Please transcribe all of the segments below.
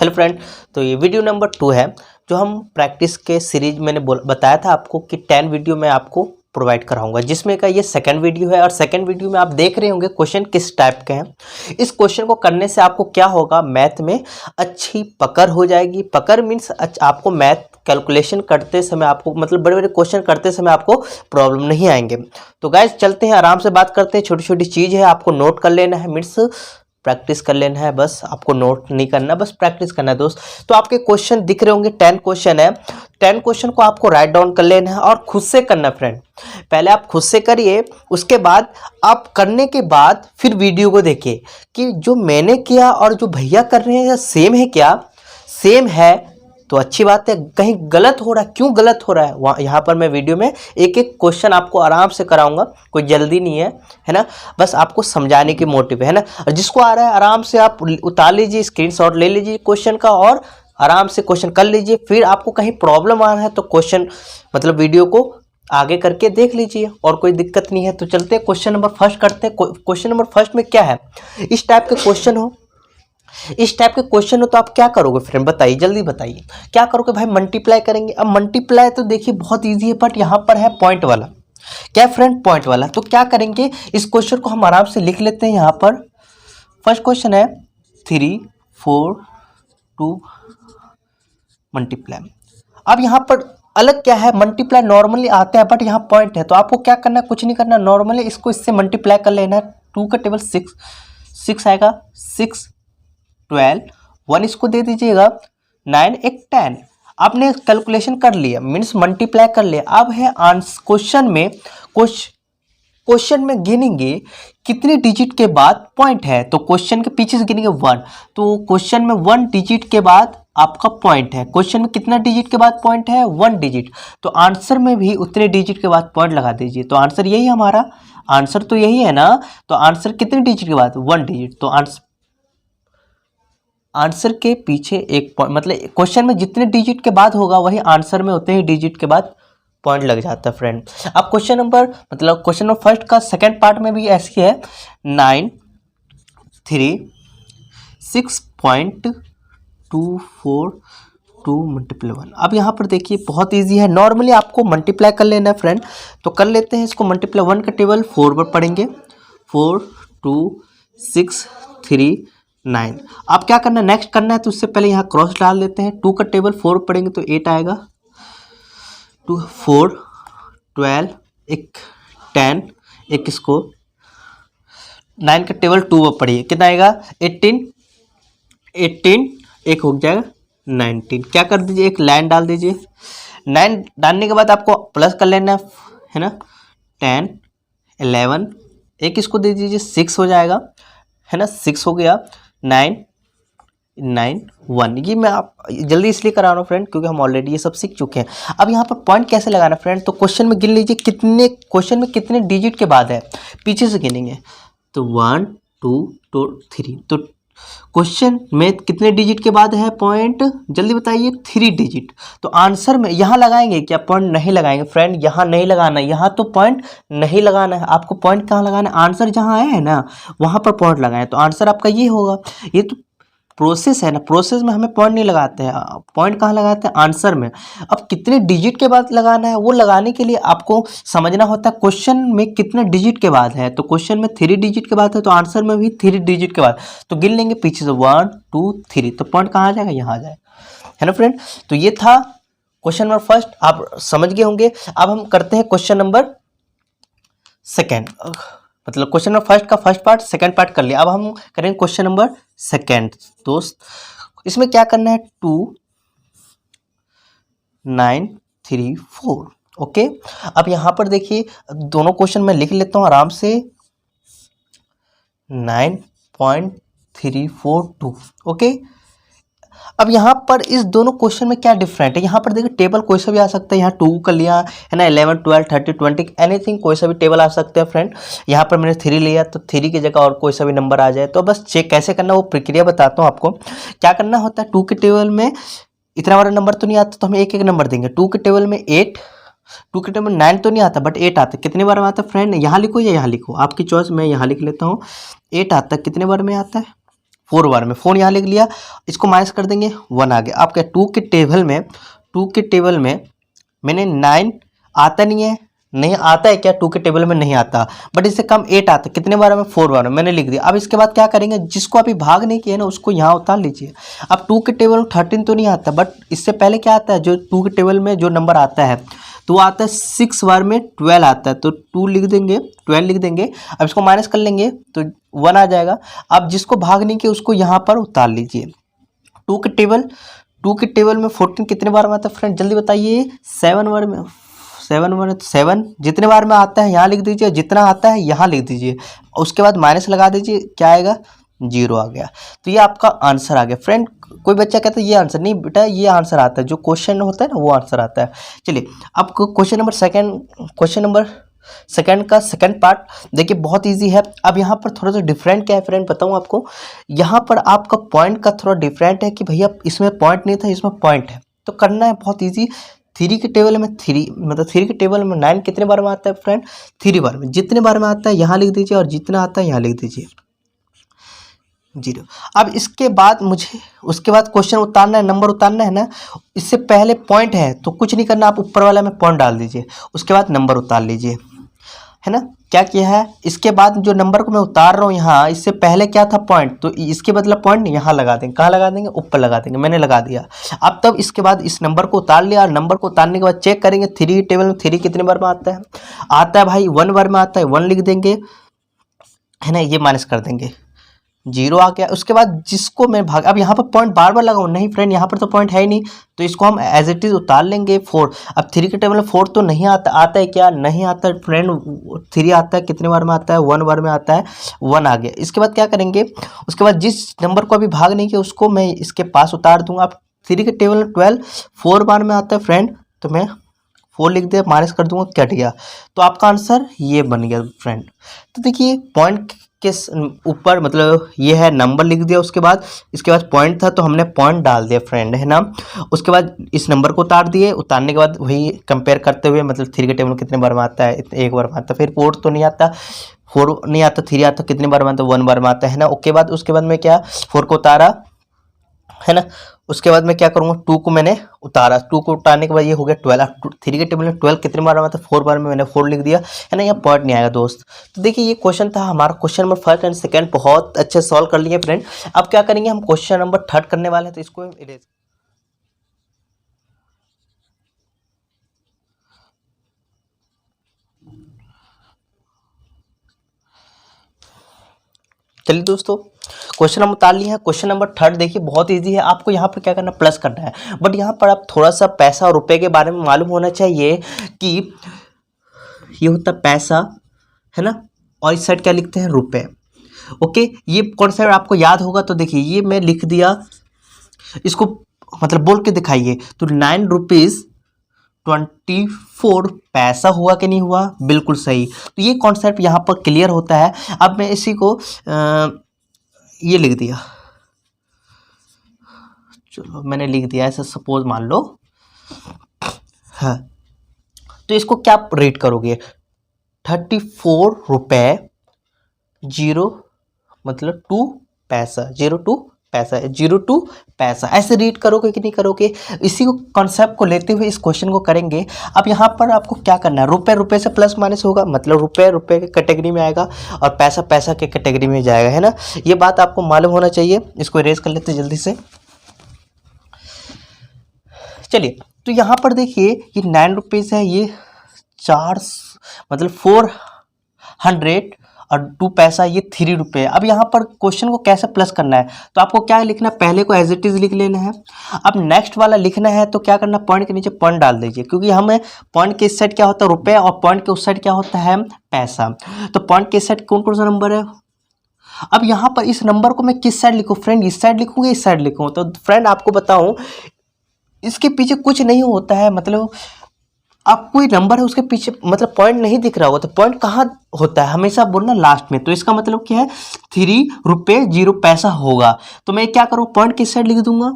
Hello friend, तो ये video number 2 है जो हम प्रैक्टिस के सीरीज मैंने बताया था आपको कि 10 वीडियो मैं आपको प्रोवाइड कराऊंगा, जिसमें का ये सेकंड वीडियो है। और सेकंड वीडियो में आप देख रहे होंगे क्वेश्चन किस टाइप के हैं। इस क्वेश्चन को करने से आपको क्या होगा, मैथ में अच्छी पकड़ हो जाएगी। पकड़ मीन्स आपको मैथ कैलकुलेशन करते समय आपको मतलब बड़े बड़े क्वेश्चन करते समय आपको प्रॉब्लम नहीं आएंगे। तो गाइस चलते हैं, आराम से बात करते हैं। छोटी छोटी चीज़ है, आपको नोट कर लेना है, मीन्स प्रैक्टिस कर लेना है। बस आपको नोट नहीं करना, बस प्रैक्टिस करना है दोस्त। तो आपके क्वेश्चन दिख रहे होंगे, 10 क्वेश्चन है। 10 क्वेश्चन को आपको राइट डाउन कर लेना है और खुद से करना है फ्रेंड। पहले आप खुद से करिए, उसके बाद आप करने के बाद फिर वीडियो को देखिए कि जो मैंने किया और जो भैया कर रहे हैं सेम है क्या। सेम है तो अच्छी बात है, कहीं गलत हो रहा है, क्यों गलत हो रहा है वहाँ यहाँ पर मैं वीडियो में एक एक क्वेश्चन आपको आराम से कराऊंगा। कोई जल्दी नहीं है ना, बस आपको समझाने की मोटिव है ना। और जिसको आ रहा है आराम से आप उतार लीजिए, स्क्रीनशॉट ले लीजिए क्वेश्चन का और आराम से क्वेश्चन कर लीजिए। फिर आपको कहीं प्रॉब्लम आ रहा है तो क्वेश्चन मतलब वीडियो को आगे करके देख लीजिए और कोई दिक्कत नहीं है। तो चलते हैं क्वेश्चन नंबर फर्स्ट करते हैं। क्वेश्चन नंबर फर्स्ट में क्या है, इस टाइप के क्वेश्चन हो, इस टाइप के क्वेश्चन हो तो आप क्या करोगे फ्रेंड, बताइए, जल्दी बताइए क्या करोगे भाई। मल्टीप्लाई करेंगे। अब मल्टीप्लाई तो देखिए बहुत इजी है, बट यहाँ पर है पॉइंट वाला। क्या फ्रेंड, पॉइंट वाला। तो क्या करेंगे, इस क्वेश्चन को हम आराम से लिख लेते हैं। यहाँ पर फर्स्ट क्वेश्चन है 3 4 2 मल्टीप्लाई। अब यहाँ पर अलग क्या है, मल्टीप्लाई नॉर्मली आता है बट यहाँ पॉइंट है। तो आपको क्या करना है, कुछ नहीं करना, नॉर्मली इसको इससे मल्टीप्लाई कर लेना है। 2 का टेबल 6 आएगा, 6 12, 1 इसको दे दीजिएगा, 9 एक 10। आपने कैलकुलेशन कर लिया, मीन्स मल्टीप्लाई कर लिया। अब है आंसर क्वेश्चन में गिनेंगे कितने डिजिट के बाद पॉइंट है। तो क्वेश्चन के पीछे से गिनेंगे 1, तो क्वेश्चन में 1 डिजिट के बाद आपका पॉइंट है। क्वेश्चन में कितना डिजिट के बाद पॉइंट है, 1 डिजिट। तो आंसर में भी उतने डिजिट के बाद पॉइंट लगा दीजिए। तो आंसर यही है हमारा, आंसर तो यही है ना। तो आंसर कितने डिजिट के बाद, 1 डिजिट। तो आंसर के पीछे एक पॉइंट, मतलब क्वेश्चन में जितने डिजिट के बाद होगा वही आंसर में उतने ही डिजिट के बाद पॉइंट लग जाता है फ्रेंड। अब क्वेश्चन नंबर फर्स्ट का सेकंड पार्ट में भी ऐसी है, 9 3 6.242 मल्टीप्लाई 1। अब यहाँ पर देखिए बहुत इजी है, नॉर्मली आपको मल्टीप्लाई कर लेना है फ्रेंड। तो कर लेते हैं इसको मल्टीप्लाई। 1 का टेबल 4 पर पढ़ेंगे, 4 2 6 3 9। आप क्या करना है, नेक्स्ट करना है तो उससे पहले यहाँ क्रॉस डाल देते हैं। 2 का टेबल 4 पढ़ेंगे तो 8 आएगा, 2 4 12 एक 10 एक इसको 9 का टेबल 2 पर पढ़िए, कितना आएगा 18 एक हो जाएगा 19। क्या कर दीजिए, एक लाइन डाल दीजिए। 9 डालने के बाद आपको प्लस कर लेना है ना, 10 11 एक इसको दे दीजिए, 6 हो जाएगा है ना, 6 हो गया, 9 9 1। ये मैं आप जल्दी इसलिए करा रहा हूँ फ्रेंड क्योंकि हम ऑलरेडी ये सब सीख चुके हैं। अब यहाँ पर पॉइंट कैसे लगाना फ्रेंड, तो क्वेश्चन में गिन लीजिए क्वेश्चन में कितने डिजिट के बाद है, पीछे से गिनेंगे। तो 1 2 2 3। तो क्वेश्चन में कितने डिजिट के बाद है पॉइंट, जल्दी बताइए, 3 डिजिट। तो आंसर में यहाँ लगाएंगे क्या, पॉइंट नहीं लगाएंगे फ्रेंड, यहाँ नहीं लगाना, यहाँ तो पॉइंट नहीं लगाना है। आपको पॉइंट कहाँ लगाना है, आंसर जहाँ आया है ना वहाँ पर पॉइंट लगाएं। तो आंसर आपका ये होगा। ये तो प्रोसेस है ना, प्रोसेस में हमें पॉइंट नहीं लगाते हैं, पॉइंट कहाँ लगाते हैं, आंसर में। अब कितने डिजिट के बाद लगाना है, वो लगाने के लिए आपको समझना होता है क्वेश्चन में कितने डिजिट के बाद है। तो क्वेश्चन में 3 डिजिट के बाद है तो आंसर में भी 3 डिजिट के बाद। तो गिन लेंगे पीछे से 1 2 3। तो पॉइंट कहाँ आ जाएगा, यहाँ आ जाएगा, है ना फ्रेंड। तो ये था क्वेश्चन नंबर फर्स्ट, आप समझ गए होंगे। अब हम करते हैं क्वेश्चन नंबर सेकेंड, मतलब क्वेश्चन नंबर फर्स्ट का फर्स्ट पार्ट सेकंड पार्ट कर लिया। अब हम करेंगे क्वेश्चन नंबर सेकंड दोस्त। इसमें क्या करना है, 2 9 3 4। ओके, अब यहाँ पर देखिए दोनों क्वेश्चन मैं लिख लेता हूँ आराम से, 9.342। ओके, अब यहाँ पर इस दोनों क्वेश्चन में क्या डिफरेंट है, यहाँ पर देखिए टेबल कोई सा भी आ सकता है। यहाँ 2 कर लिया है ना, 11 12 30 20 एनीथिंग, कोई सा भी टेबल आ सकते हैं फ्रेंड। यहाँ पर मैंने 3 लिया तो 3 की जगह और कोई सा भी नंबर आ जाए। तो बस चेक कैसे करना वो प्रक्रिया बताता हूँ आपको। क्या करना होता है, 2 के टेबल में इतना बड़ा नंबर तो नहीं आता तो हम एक एक नंबर देंगे। 2 के टेबल में 8, 2 के टेबल में 9 तो नहीं आता बट 8 आता है। कितने बार में आता है फ्रेंड, यहाँ लिखो या यहाँ लिखो, आपकी चॉइस, मैं यहाँ लिख लेता हूँ। 8 आता है, कितने बार में आता है, 4 बार में, 4 यहाँ लिख लिया, इसको माइनस कर देंगे 1 आ गया। आपके 2 के टेबल में मैंने 9 आता नहीं है, नहीं आता है क्या 2 के टेबल में नहीं आता, बट इससे कम 8 आता है। कितने बार में? 4 बार में, मैंने लिख दिया। अब इसके बाद क्या करेंगे, जिसको अभी भाग नहीं किया ना उसको यहाँ उतार लीजिए। अब 2 के टेबल में 13 तो नहीं आता, बट इससे पहले क्या आता है, जो 2 के टेबल में जो नंबर आता है तो वो आता है 6 बार में 12 आता है, तो 2 लिख देंगे, 12 लिख देंगे। अब इसको माइनस कर लेंगे तो 1 आ जाएगा। अब जिसको भाग नहीं किया उसको यहाँ पर उतार लीजिए। 2 के टेबल में 14 कितने बार में आता है फ्रेंड, जल्दी बताइए। 7 बार में, 7 जितने बार में आता है यहाँ लिख दीजिए, जितना आता है यहाँ लिख दीजिए, उसके बाद माइनस लगा दीजिए, क्या आएगा, 0 आ गया। तो ये आपका आंसर आ गया फ्रेंड। कोई बच्चा कहता है ये आंसर नहीं बेटा, ये आंसर आता है, जो क्वेश्चन होता है ना वो आंसर आता है। चलिए अब क्वेश्चन नंबर सेकंड का सेकंड पार्ट देखिए, बहुत इजी है। अब यहाँ पर थोड़ा सा डिफरेंट क्या है फ्रेंड बताऊँ आपको, यहाँ पर आपका पॉइंट का थोड़ा डिफरेंट है कि भैया इसमें पॉइंट नहीं था, इसमें पॉइंट है। तो करना है बहुत ईजी। 3 के टेबल में 9 कितने बार में आता है फ्रेंड, 3 बार में। जितने बार में आता है यहाँ लिख दीजिए और जितना आता है यहाँ लिख दीजिए, 0। अब इसके बाद उसके बाद क्वेश्चन उतारना है, नंबर उतारना है ना। इससे पहले पॉइंट है तो कुछ नहीं करना, आप ऊपर वाला में पॉइंट डाल दीजिए, उसके बाद नंबर उतार लीजिए, है ना। क्या किया है, इसके बाद जो नंबर को मैं उतार रहा हूँ यहाँ, इससे पहले क्या था पॉइंट, तो इसके बदला पॉइंट यहाँ लगा देंगे। कहाँ लगा देंगे, ऊपर लगा देंगे, मैंने लगा दिया। अब तब इसके बाद इस नंबर को उतार लिया, और नंबर को उतारने के बाद चेक करेंगे 3 टेबल में 3 कितने बार में आता है भाई 1 बार में आता है, 1 लिख देंगे, है ना। ये माइनस कर देंगे, 0 आ गया। उसके बाद जिसको मैं भाग, अब यहाँ पर पॉइंट बार बार लगाऊँ नहीं फ्रेंड, यहाँ पर तो पॉइंट है ही नहीं, तो इसको हम एज इट इज उतार लेंगे 4। अब 3 के टेबल में 4 तो नहीं आता है क्या, नहीं आता है फ्रेंड। 3 आता है, कितने बार में आता है, 1 बार में आता है, 1 आ गया। इसके बाद क्या करेंगे, उसके बाद जिस नंबर को अभी भाग नहीं किया उसको मैं इसके पास उतार दूंगा। अब 3 के टेबल में 12 4 बार में आता है फ्रेंड, तो मैं 4 लिख दिया, माइनस कर दूंगा, कट गया। तो आपका आंसर ये बन गया फ्रेंड। तो देखिए पॉइंट के ऊपर मतलब ये है, नंबर लिख दिया, उसके बाद इसके बाद पॉइंट था तो हमने पॉइंट डाल दिया फ्रेंड, है ना। उसके बाद इस नंबर को उतार दिए, उतारने के बाद वही कंपेयर करते हुए, मतलब 3 के टेबल में कितने बार में आता है, 1 बार में आता है, फिर 4 तो नहीं आता, 4 नहीं आता, 3 आता, कितने बार में आता है, 1 बार में आता है ना। उसके बाद मैं क्या 4 को उतारा, है ना। उसके बाद मैं क्या करूँगा, 2 को मैंने उतारा, 2 को उतारने के बाद ये हो गया 12। 3 के टेबल में 12 कितने बार में आता है, 4 बार में, मैंने 4 लिख दिया, है ना। यहाँ पॉइंट नहीं आएगा दोस्त। तो देखिए ये क्वेश्चन था हमारा, क्वेश्चन नंबर 1 एंड 2 बहुत अच्छे सॉल्व कर लिए फ्रेंड। अब क्या करेंगे, हम क्वेश्चन नंबर 3 करने वाले हैं, तो इसको इरेज। चलिए दोस्तों क्वेश्चन हम उतार लिए हैं। क्वेश्चन नंबर 3 देखिए बहुत इजी है। आपको यहाँ पर क्या करना है, प्लस करना है, बट यहाँ पर आप थोड़ा सा पैसा और रुपए के बारे में मालूम होना चाहिए कि ये होता है पैसा, है ना, और इस साइड क्या लिखते हैं, रुपए। ओके, ये कॉन्सेप्ट आपको याद होगा। तो देखिए ये मैं लिख दिया, इसको मतलब बोल के दिखाइए, तो 9 रुपीज़ 24 पैसा हुआ कि नहीं हुआ, बिल्कुल सही। तो ये कॉन्सेप्ट यहाँ पर क्लियर होता है। अब मैं इसी को ये लिख दिया, चलो मैंने लिख दिया ऐसा, सपोज मान लो, हाँ। तो इसको क्या रेट करोगे, 34 रुपये 0 मतलब 2 पैसा, 02 पैसा, 02 पैसा, ऐसे रीड करोगे कि नहीं करोगे। इसी को कॉन्सेप्ट को लेते हुए इस क्वेश्चन को करेंगे। अब यहाँ पर आपको क्या करना है, रुपए से प्लस माइनस होगा, मतलब रुपए के कैटेगरी में आएगा और पैसा के कैटेगरी में जाएगा, है ना। ये बात आपको मालूम होना चाहिए। इसको इरेज कर लेते जल्दी से। चलिए तो यहाँ पर देखिए ये 9 रुपीज़ है, ये 4 मतलब 400 और 2 पैसा, ये 3 रुपये। अब यहाँ पर क्वेश्चन को कैसे प्लस करना है, तो आपको क्या लिखना है, पहले को एज इट इज लिख लेना है। अब नेक्स्ट वाला लिखना है तो क्या करना, पॉइंट के नीचे पॉइंट डाल दीजिए, क्योंकि हमें पॉइंट के इस साइड क्या होता है रुपये और पॉइंट के उस साइड क्या होता है पैसा। तो पॉइंट के इस साइड कौन कौन सा नंबर है। अब यहाँ पर इस नंबर को मैं किस साइड लिखूँ फ्रेंड, इस साइड लिखूँगा, इस साइड लिखूँ। तो फ्रेंड आपको बताऊँ इसके पीछे कुछ नहीं होता है, मतलब आप कोई नंबर है उसके पीछे मतलब पॉइंट नहीं दिख रहा होगा, तो पॉइंट कहाँ होता है, हमेशा बोलना लास्ट में। तो इसका मतलब क्या है, 3 रुपये 0 पैसा होगा। तो मैं क्या करूँ, पॉइंट किस साइड लिख दूंगा,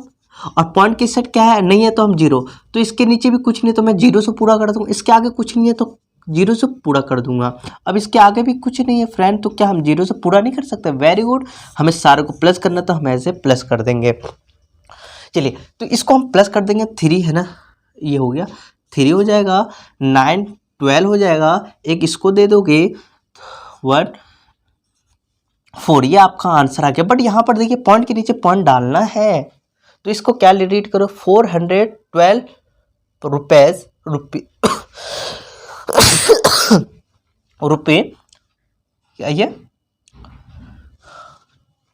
और पॉइंट किस साइड क्या है, नहीं है तो हम 0, तो इसके नीचे भी कुछ नहीं, तो मैं 0 से पूरा कर दूंगा। इसके आगे कुछ नहीं है तो जीरो से पूरा कर दूंगा। अब इसके आगे भी कुछ नहीं है फ्रेंड, तो क्या हम जीरो से पूरा नहीं कर सकते? वेरी गुड, हमें सारे को प्लस करना तो हम ऐसे प्लस कर देंगे। चलिए तो इसको हम प्लस कर देंगे, 3 है ना, ये हो गया 3 हो जाएगा, 9 12 हो जाएगा, एक इसको दे दोगे 1 4, ये आपका आंसर आ गया। बट यहाँ पर देखिए पॉइंट के नीचे पॉइंट डालना है, तो इसको क्या रीड करो, 412 रुपीज रुपये ये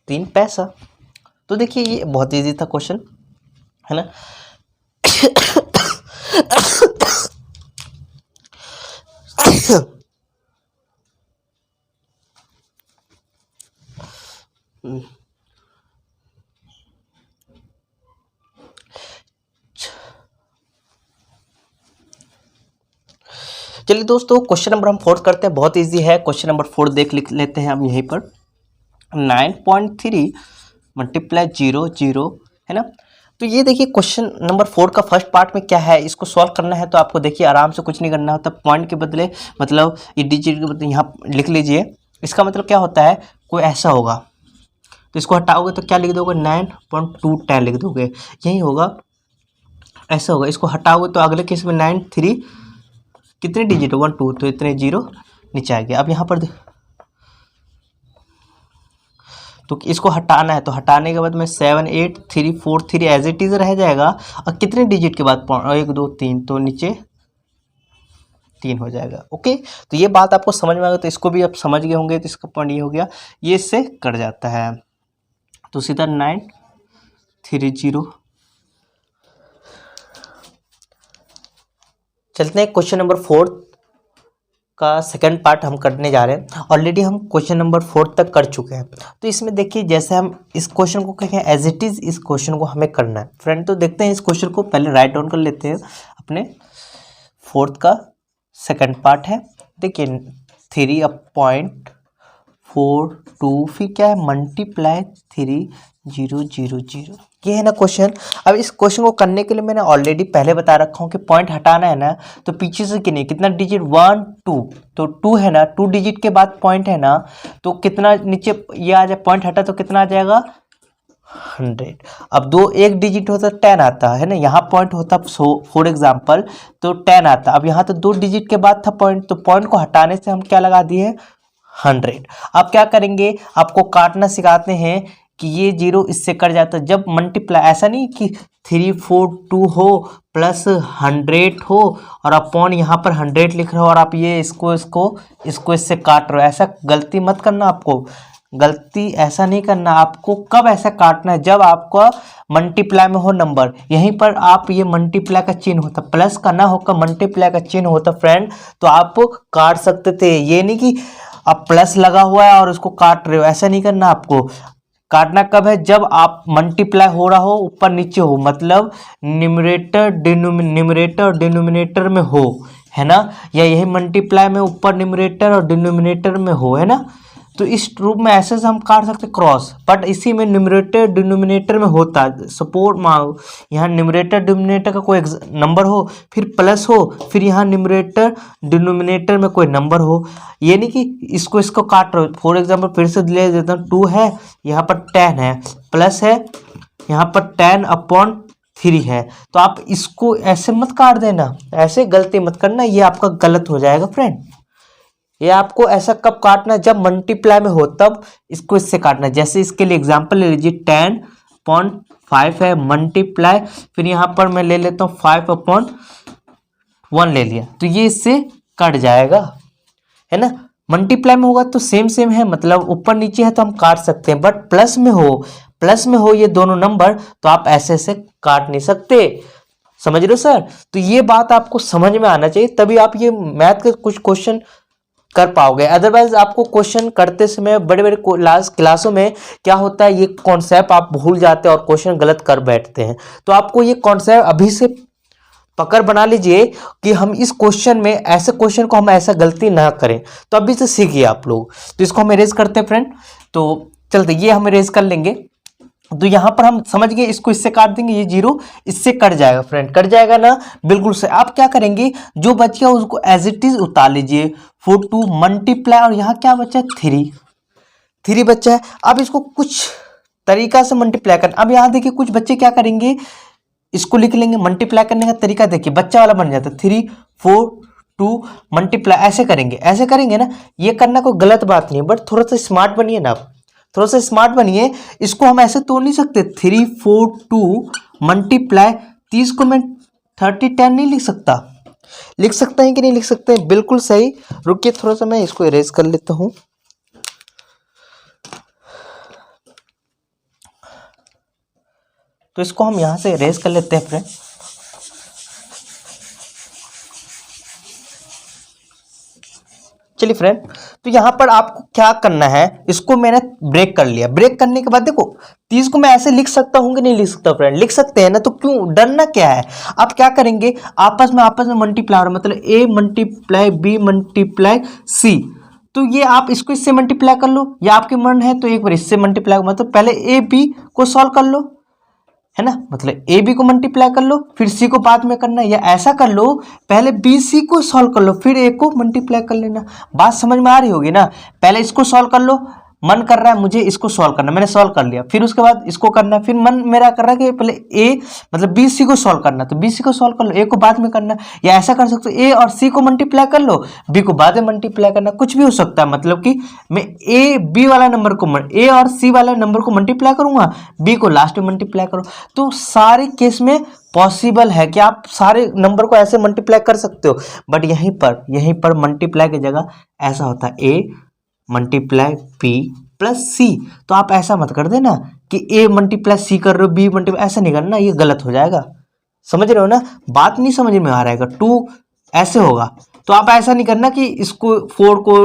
3 पैसा। तो देखिए ये बहुत इजी था क्वेश्चन, है ना। चलिए दोस्तों क्वेश्चन नंबर हम 4 करते हैं, बहुत इजी है। क्वेश्चन नंबर 4 लिख लेते हैं हम यहीं पर, 9.3 मल्टीप्लाई 0 0, है ना। तो ये देखिए क्वेश्चन नंबर 4 का फर्स्ट पार्ट में क्या है, इसको सॉल्व करना है तो आपको देखिए आराम से कुछ नहीं करना होता, पॉइंट के बदले मतलब ये डिजिट के बदले यहाँ लिख लीजिए। इसका मतलब क्या होता है, कोई ऐसा होगा तो इसको हटाओगे तो क्या लिख दोगे, 9.210 लिख दोगे, यही होगा, ऐसा होगा। इसको हटाओगे तो अगले केस में 9 3 कितने डिजिट, 1 2, तो इतने जीरो नीचे आ गया। अब यहाँ पर तो इसको हटाना है, तो हटाने के बाद में 7 8 3 4 3 एज इट इज रह जाएगा, और कितने डिजिट के बाद 1 2 3, तो नीचे 3 हो जाएगा। ओके, तो ये बात आपको समझ में आ गया, तो इसको भी आप समझ गए होंगे, तो इसका पॉइंट ये हो गया, ये इससे कट जाता है, तो सीधा 9 3 0। चलते हैं क्वेश्चन नंबर 4 का सेकंड पार्ट हम करने जा रहे हैं। ऑलरेडी हम क्वेश्चन नंबर 4 तक कर चुके हैं, तो इसमें देखिए जैसे हम इस क्वेश्चन को कहें एज इट इज़, इस क्वेश्चन को हमें करना है फ्रेंड। तो देखते हैं इस क्वेश्चन को पहले राइट डाउन कर लेते हैं, अपने 4th का सेकंड पार्ट है। देखिए 3.42, फिर क्या है मल्टीप्लाई 3 0 0 0, ये है ना क्वेश्चन। अब इस क्वेश्चन को करने के लिए मैंने ऑलरेडी पहले बता रखा हूँ कि पॉइंट हटाना है ना, तो पीछे से कितना डिजिट 1 2, तो 2 है ना, 2 डिजिट के बाद पॉइंट है ना, तो कितना नीचे ये आ जाए, पॉइंट हटा तो कितना आ जाएगा 100। अब एक डिजिट होता 10 आता है ना, यहाँ पॉइंट होता फॉर एग्जाम्पल तो 10 आता, अब यहाँ तो 2 डिजिट के बाद था पॉइंट, तो पॉइंट को हटाने से हम क्या लगा दिए 100। अब क्या करेंगे, आपको काटना सिखाते हैं कि ये 0 इससे कट जाता है जब मल्टीप्लाई, ऐसा नहीं कि 342 हो प्लस 100 हो और अपॉन यहाँ पर 100 लिख रहे हो और आप ये इसको इससे काट रहे हो, ऐसा गलती मत करना। आपको गलती ऐसा नहीं करना, आपको कब ऐसा काटना है, जब आपका मल्टीप्लाई में हो नंबर, यहीं पर आप ये मल्टीप्लाई का चिन्ह होता, प्लस का ना होकर मल्टीप्लाई का चिन्ह होता फ्रेंड, तो आप काट सकते थे। ये नहीं कि अब प्लस लगा हुआ है और उसको काट रहे हो, ऐसा नहीं करना। आपको काटना कब है, जब आप मल्टीप्लाई हो रहा हो, ऊपर नीचे हो, मतलब न्यूमरेटर डिनोमिनेटर में हो, है ना, या यही मल्टीप्लाई में ऊपर न्यूमरेटर और डिनोमिनेटर में हो, है ना। तो इस रूप में ऐसे से हम काट सकते क्रॉस, बट इसी में न्यूमरेटर डिनोमिनेटर में होता है। सपोर्ट मान यहाँ न्यूमरेटर डिनोमिनेटर का कोई नंबर हो, फिर प्लस हो, फिर यहाँ न्यूमरेटर डिनोमिनेटर में कोई नंबर हो, ये नहीं कि इसको काट रहे हो। फॉर एग्जाम्पल फिर से ले देता हूँ, 2 है, यहाँ पर 10 है, प्लस है, यहाँ पर 10/3 है, तो आप इसको ऐसे मत काट देना, ऐसे गलती मत करना, ये आपका गलत हो जाएगा फ्रेंड। ये आपको ऐसा कब काटना है, जब मल्टीप्लाई में हो तब इसको इससे काटना है। जैसे इसके लिए एग्जांपल ले लीजिए, 10.5 है मल्टीप्लाई, फिर यहाँ पर मैं ले लेता हूँ 5/1 ले लिया, तो ये इससे कट जाएगा, है ना। मल्टीप्लाई में होगा तो सेम है, मतलब ऊपर नीचे है तो हम काट सकते हैं, बट प्लस में हो ये दोनों नंबर, तो आप ऐसे काट नहीं सकते। समझ रहे हो सर? तो ये बात आपको समझ में आना चाहिए, तभी आप ये मैथ के कुछ क्वेश्चन कर पाओगे। अदरवाइज आपको क्वेश्चन करते समय बड़े क्लासों में क्या होता है, ये कॉन्सेप्ट आप भूल जाते हैं और क्वेश्चन गलत कर बैठते हैं। तो आपको ये कॉन्सेप्ट अभी से पकड़ बना लीजिए कि हम इस क्वेश्चन में ऐसे क्वेश्चन को हम ऐसा गलती ना करें, तो अभी से सीखिए आप लोग। तो इसको हम इरेज करते हैं फ्रेंड, तो चलते ये हम इरेज कर लेंगे। तो यहाँ पर हम समझ गए, इसको इससे काट देंगे, ये 0 इससे कट जाएगा फ्रेंड, कट जाएगा ना, बिल्कुल सही। आप क्या करेंगे, जो बच गया उसको एज इट इज उतार लीजिए, 4 2 मल्टीप्लाई, और यहाँ क्या बचा 3 बच्चा है। अब इसको कुछ तरीका से मल्टीप्लाई करना। अब यहाँ देखिए कुछ बच्चे क्या करेंगे, इसको लिख लेंगे, मल्टीप्लाई करने का तरीका देखिए, बच्चा वाला बन जाता है 3 4 2 मल्टीप्लाई, ऐसे करेंगे ना। ये करना कोई गलत बात नहीं है, बट थोड़ा सा स्मार्ट बनिए ना आप, थोड़ा सा स्मार्ट बनिए। इसको हम ऐसे तोड़ नहीं सकते, 3 4 2 मल्टीप्लाई 30 को मैं 30 10 नहीं लिख सकता, लिख सकते हैं कि नहीं लिख सकते हैं, बिल्कुल सही। रुकिए थोड़ा सा मैं इसको इरेज कर लेता हूँ। तो इसको हम यहां से इरेज कर लेते हैं फ्रेंड। चलिए फ्रेंड, तो यहाँ पर आपको क्या करना है, इसको मैंने ब्रेक कर लिया। ब्रेक करने के बाद देखो 30 को मैं ऐसे लिख सकता हूँ कि नहीं लिख सकता फ्रेंड, लिख सकते हैं ना, तो क्यों डरना क्या है। आप क्या करेंगे, आपस में मल्टीप्लाई, मतलब a multiply b multiply c, तो ये आप इसको इससे मल्टीप्लाई कर लो, या आपके मन है तो एक बार इससे मल्टीप्लाई, मतलब पहले a b को सॉल्व कर लो, है ना, मतलब ए बी को मल्टीप्लाई कर लो, फिर सी को बाद में करना, या ऐसा कर लो पहले बी सी को सॉल्व कर लो, फिर ए को मल्टीप्लाई कर लेना। बात समझ में आ रही होगी ना, पहले इसको सॉल्व कर लो, मन कर रहा है मुझे इसको सॉल्व करना, मैंने सॉल्व कर लिया, फिर उसके बाद इसको करना है, फिर मन मेरा कर रहा है कि पहले ए मतलब बी सी को सॉल्व करना, तो बी सी को सॉल्व कर लो, ए को बाद में करना, या ऐसा कर सकते हो ए और सी को मल्टीप्लाई कर लो, बी को बाद में मल्टीप्लाई करना, कुछ भी हो सकता है। मतलब कि मैं ए बी वाला नंबर को ए और सी वाला नंबर को मल्टीप्लाई करूंगा, बी को लास्ट में मल्टीप्लाई करो। तो सारे केस में पॉसिबल है कि आप सारे नंबर को ऐसे मल्टीप्लाई कर सकते हो, बट यहीं पर मल्टीप्लाई की जगह ऐसा होता है ए मल्टीप्लाई बी प्लस सी। तो आप ऐसा मत कर देना कि ए मल्टीप्लाई सी कर रहे हो, बी मल्टीप्लाई, ऐसा नहीं करना, ये गलत हो जाएगा। समझ रहे हो ना, बात नहीं समझ में आ रहेगा, 2 ऐसे होगा। तो आप ऐसा नहीं करना कि इसको 4 को